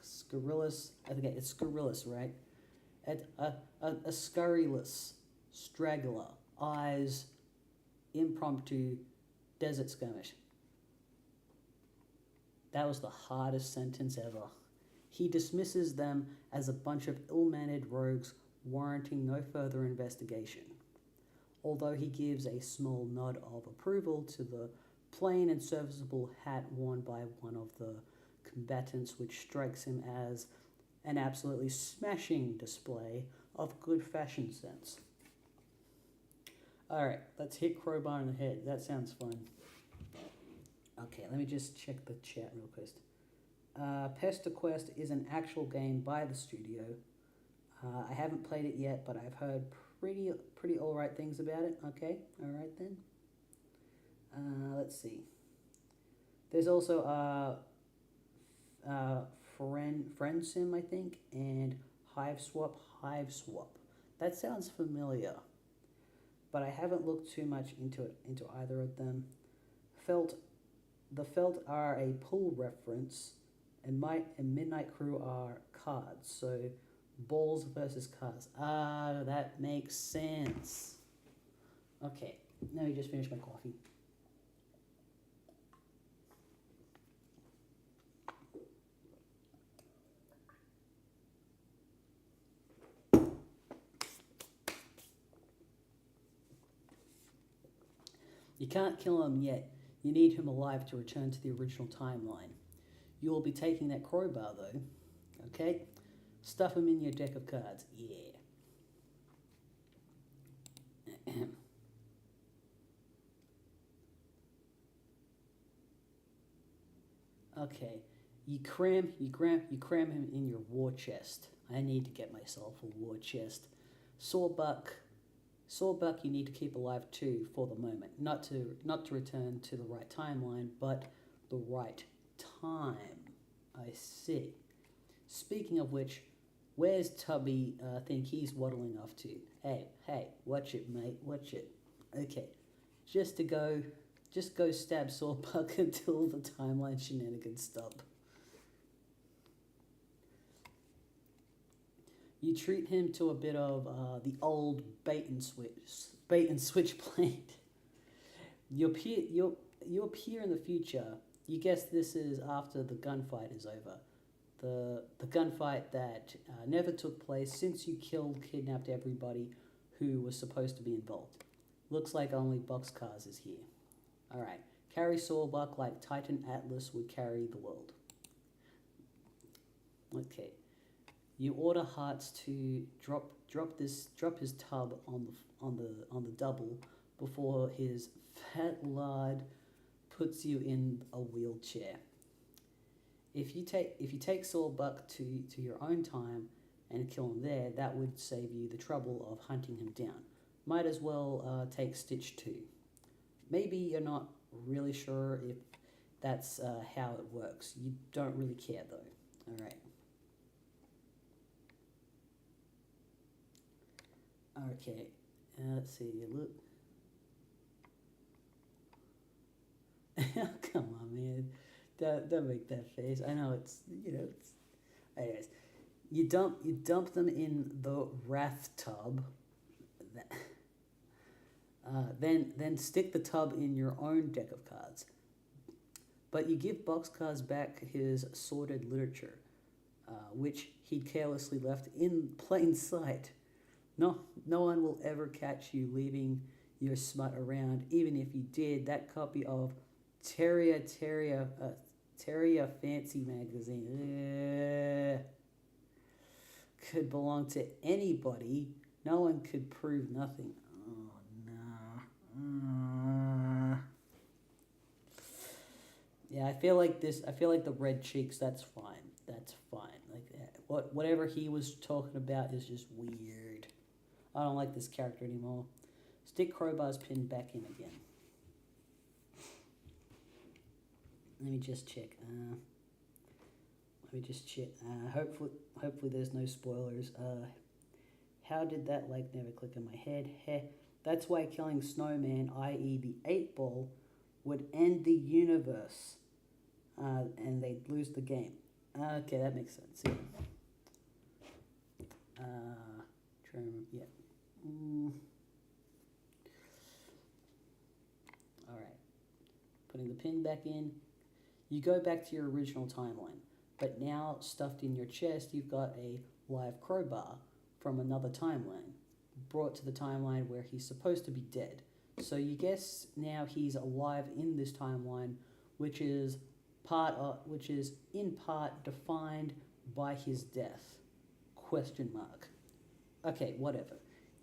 Skrillus. I think it's Skrillus, right? A scurrilous straggler. Eyes. Impromptu desert skirmish. That was the hardest sentence ever. He dismisses them as a bunch of ill-mannered rogues warranting no further investigation. Although he gives a small nod of approval to the plain and serviceable hat worn by one of the combatants, which strikes him as an absolutely smashing display of good fashion sense. Alright, let's hit Crowbar in the head. That sounds fun. Okay, let me just check the chat real quick. Pester Quest is an actual game by the studio. I haven't played it yet, but I've heard pretty alright things about it. Okay, alright then. Let's see. There's also Friendsim, I think, and Hive Swap. That sounds familiar, but I haven't looked too much into either of them. The Felt are a pool reference, and Midnight Crew are cards. So balls versus cards. Ah, that makes sense. Okay, now you just finished my coffee. You can't kill him yet. You need him alive to return to the original timeline. You will be taking that crowbar though. Okay? Stuff him in your deck of cards. Yeah. Okay. You cram him in your war chest. I need to get myself a war chest. Sawbuck, you need to keep alive too for the moment. Not to return to the right timeline, but the right time. I see. Speaking of which, where's Tubby think he's waddling off to? Hey, watch it, mate, watch it. Okay, just go stab Sawbuck until the timeline shenanigans stop. You treat him to a bit of the old bait and switch plate. You appear in the future. You guess this is after the gunfight is over. The gunfight that never took place since you kidnapped everybody who was supposed to be involved. Looks like only Boxcars is here. Alright, carry Sawbuck like Titan Atlas would carry the world. Okay. You order Hearts to drop his tub on the double before his fat lard puts you in a wheelchair. If you take Sawbuck to your own time and kill him there, that would save you the trouble of hunting him down. Might as well take Stitch too. Maybe you're not really sure if that's how it works. You don't really care though. All right. Okay, let's see. Look. Come on, man. Don't make that face. I know it's. Anyways, you dump them in the wrath tub. Then stick the tub in your own deck of cards. But you give Boxcars back his sorted literature, which he'd carelessly left in plain sight. No one will ever catch you leaving your smut around. Even if you did, that copy of Terrier Fancy magazine could belong to anybody. No one could prove nothing. Oh no. Yeah, I feel like the red cheeks. That's fine. Like whatever he was talking about is just weird. I don't like this character anymore. Stick Crowbar's pin back in again. Let me just check. Hopefully there's no spoilers. How did that never click in my head? Heh. That's why killing Snowman, i.e. the 8-ball, would end the universe. And they'd lose the game. Okay, that makes sense. Yeah. Yeah. Alright. Putting the pin back in. You go back to your original timeline. But now, stuffed in your chest, you've got a live crowbar from another timeline. Brought to the timeline where he's supposed to be dead. So you guess now he's alive in this timeline, which is which is in part defined by his death. Question mark. Okay, whatever.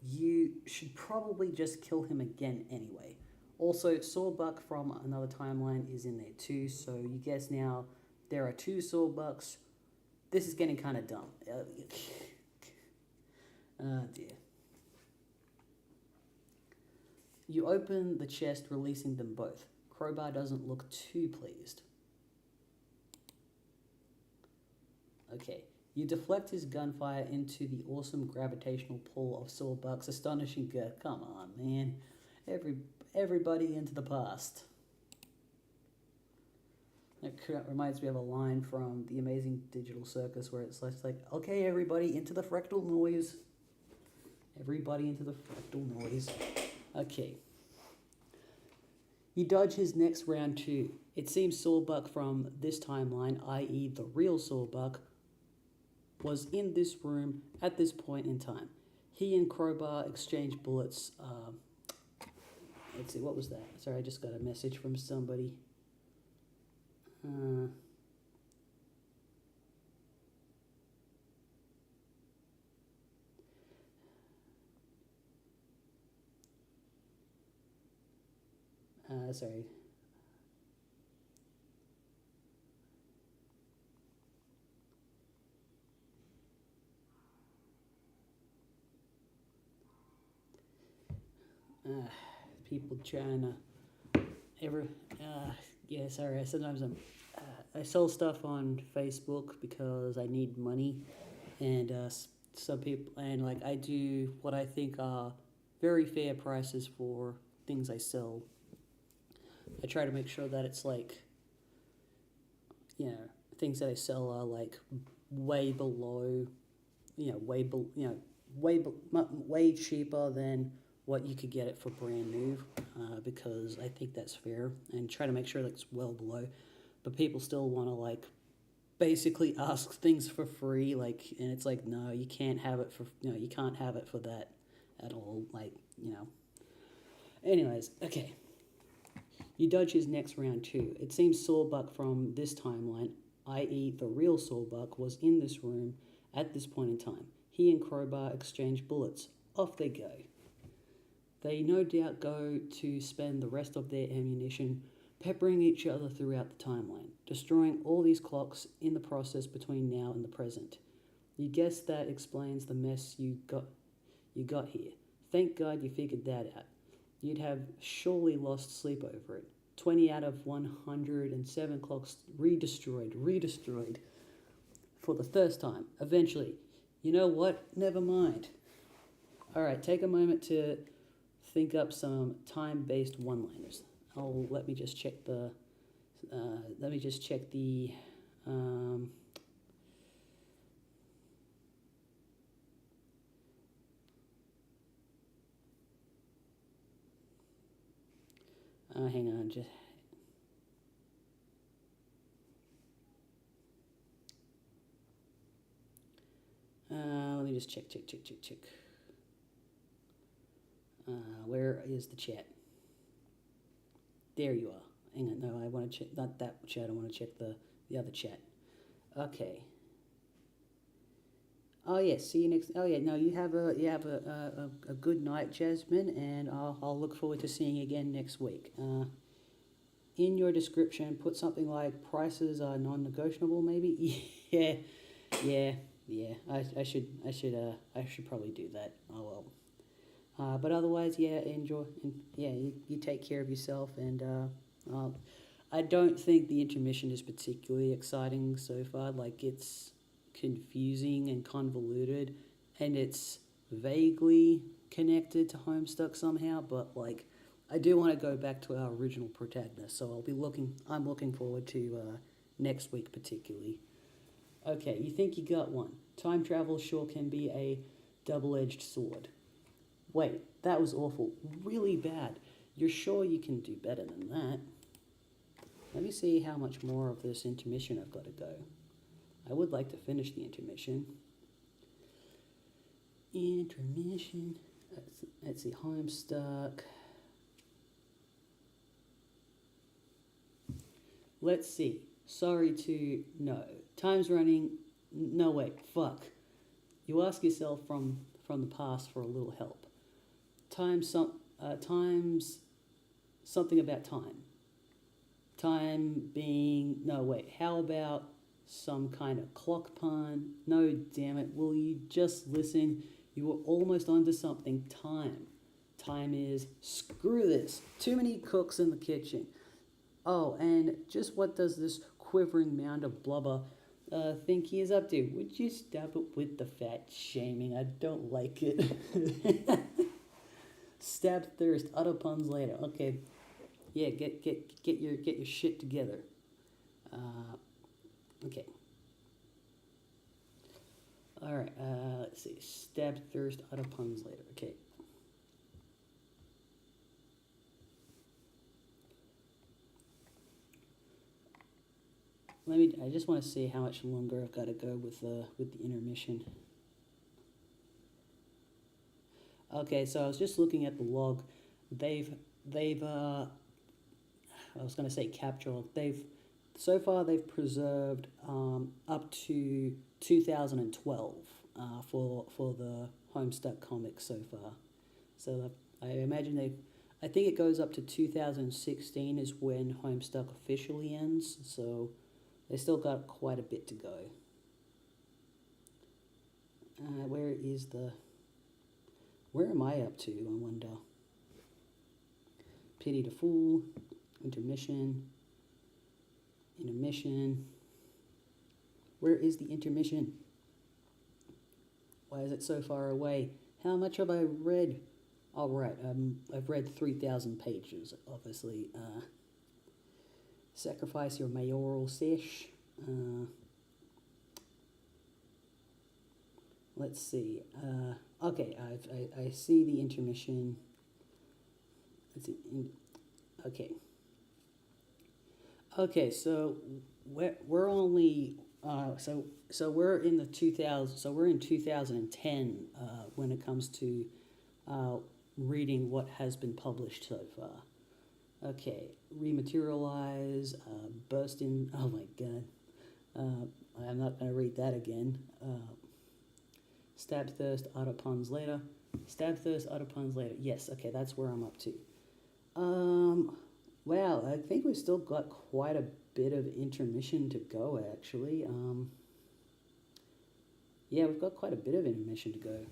You should probably just kill him again anyway. Also, Sawbuck from another timeline is in there too, so you guess now there are two Sawbucks. This is getting kind of dumb. Oh dear. You open the chest, releasing them both. Crowbar doesn't look too pleased. Okay. You deflect his gunfire into the awesome gravitational pull of Sawbuck's astonishing girth. Come on, man. Everybody into the past. That reminds me of a line from The Amazing Digital Circus where it's like, okay, everybody into the fractal noise. Everybody into the fractal noise. Okay. You dodge his next round too. It seems Sawbuck from this timeline, i.e. the real Sawbuck, was in this room at this point in time. He and Crowbar exchanged bullets. Let's see, what was that? Sorry, I just got a message from somebody. Sorry. People trying to yeah, sorry. Sometimes I sell stuff on Facebook because I need money, and some people, and like I do what I think are very fair prices for things I sell. I try to make sure that it's like, things that I sell are like way below, way cheaper than what you could get it for brand new, because I think that's fair, and try to make sure that's well below. But people still want to like basically ask things for free, like, and it's like, no, you can't have it for, you can't have it for that at all, like, Anyways, okay. You dodge his next round too. It seems Sawbuck from this timeline, i.e. the real Sawbuck, was in this room at this point in time. He and Crowbar exchange bullets. Off they go. They no doubt go to spend the rest of their ammunition peppering each other throughout the timeline, destroying all these clocks in the process between now and the present. You guess that explains the mess you got here. Thank God you figured that out. You'd have surely lost sleep over it. 20 out of 107 clocks redestroyed for the first time. Eventually. You know what? Never mind. Alright, take a moment to think up some time-based one-liners. Let me just check the hang on, just let me just check. Where is the chat? There you are. Hang on, no, I want to check, not that chat, I want to check the other chat. Okay. Oh yeah, see you next. Oh yeah, no, you have a good night, Jasmine, and I'll look forward to seeing you again next week. In your description, put something like prices are non-negotiable, maybe. yeah. I should probably do that. Oh well. But otherwise, yeah, enjoy. And yeah, you take care of yourself, and I don't think the intermission is particularly exciting so far. Like, it's confusing and convoluted, and it's vaguely connected to Homestuck somehow, but like I do want to go back to our original protagonist, so I'm looking forward to next week particularly. Okay, you think you got one. Time travel sure can be a double-edged sword. Wait, that was awful. Really bad. You're sure you can do better than that? Let me see how much more of this intermission I've got to go. I would like to finish the intermission. Intermission. Let's see, Homestuck. Let's see. Sorry to no. Time's running. No wait. Fuck. You ask yourself from the past for a little help. Times something about time. Time being no wait. How about some kind of clock pun? No, damn it. Will you just listen? You were almost onto something. Time. Time is screw this. Too many cooks in the kitchen. Oh, and just what does this quivering mound of blubber think he is up to? Would you stop it with the fat shaming? I don't like it. Stab thirst, utter puns later. Okay, yeah, get your shit together. Okay. All right. Let's see. Stab thirst, utter puns later. Okay. I just want to see how much longer I've got to go with the intermission. Okay, so I was just looking at the log. They've I was going to say capture log. So far they've preserved up to 2012 for the Homestuck comics so far. So I imagine I think it goes up to 2016 is when Homestuck officially ends. So they still got quite a bit to go. Where am I up to, I wonder? Pity the Fool, intermission. Where is the intermission? Why is it so far away? How much have I read? All right, I've read 3,000 pages, obviously. Sacrifice your mayoral sesh. Let's see. Okay, I see the intermission. Let's see. Okay. Okay, so we're only so we're in the 2000. So we're in 2010 when it comes to reading what has been published so far. Okay, rematerialize, burst in. Oh my god, I'm not going to read that again. Stab thirst, utter puns later. Stab thirst, utter puns later. Yes, okay, that's where I'm up to. Wow, I think we've still got quite a bit of intermission to go, actually. Yeah, we've got quite a bit of intermission to go.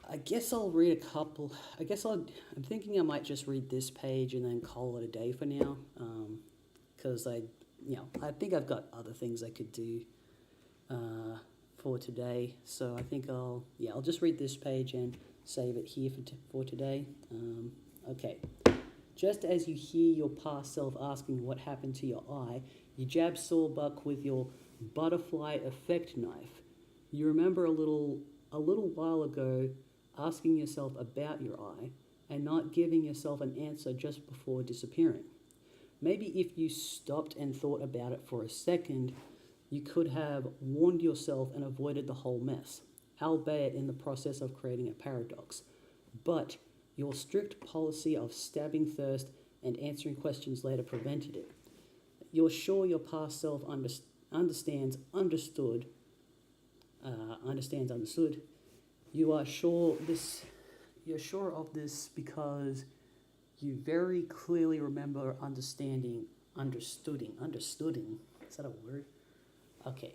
I guess I'll read a couple. I'm thinking I might just read this page and then call it a day for now. Because I think I've got other things I could do for today. So I think I'll just read this page and save it here for today. Okay. Just as you hear your past self asking what happened to your eye, you jab Sawbuck with your butterfly effect knife. You remember a little while ago asking yourself about your eye and not giving yourself an answer just before disappearing. Maybe if you stopped and thought about it for a second, you could have warned yourself and avoided the whole mess, albeit in the process of creating a paradox. But your strict policy of stabbing thirst and answering questions later prevented it. You're sure your past self understands understood. You're sure of this because you very clearly remember understanding. Is that a word? Okay,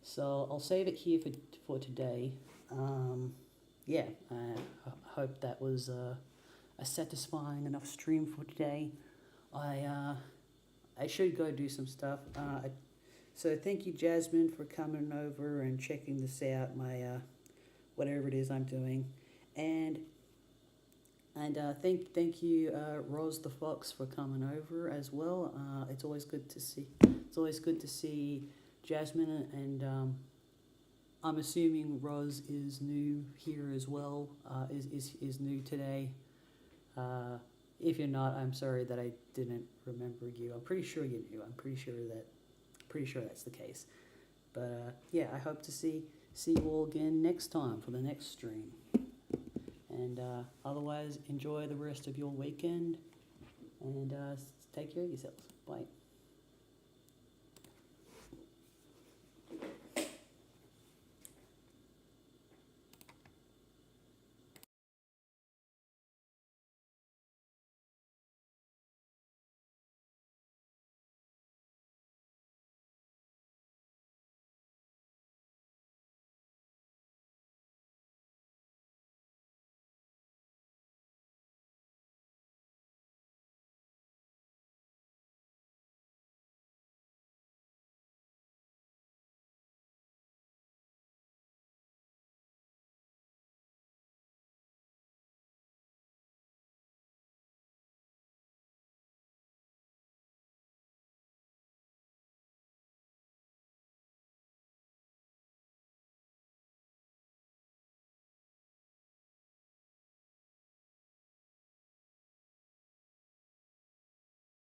so I'll save it here for today. I hope that was a satisfying enough stream for today. I should go do some stuff. So thank you, Jasmine, for coming over and checking this out, my whatever it is I'm doing, and thank you, Roz the Fox, for coming over as well. It's always good to see Jasmine, and I'm assuming Roz is new here as well. Is new today. If you're not, I'm sorry that I didn't remember you. I'm pretty sure you knew. I'm pretty sure that's the case. But I hope to see you all again next time for the next stream. And otherwise, enjoy the rest of your weekend, and take care of yourselves. Bye.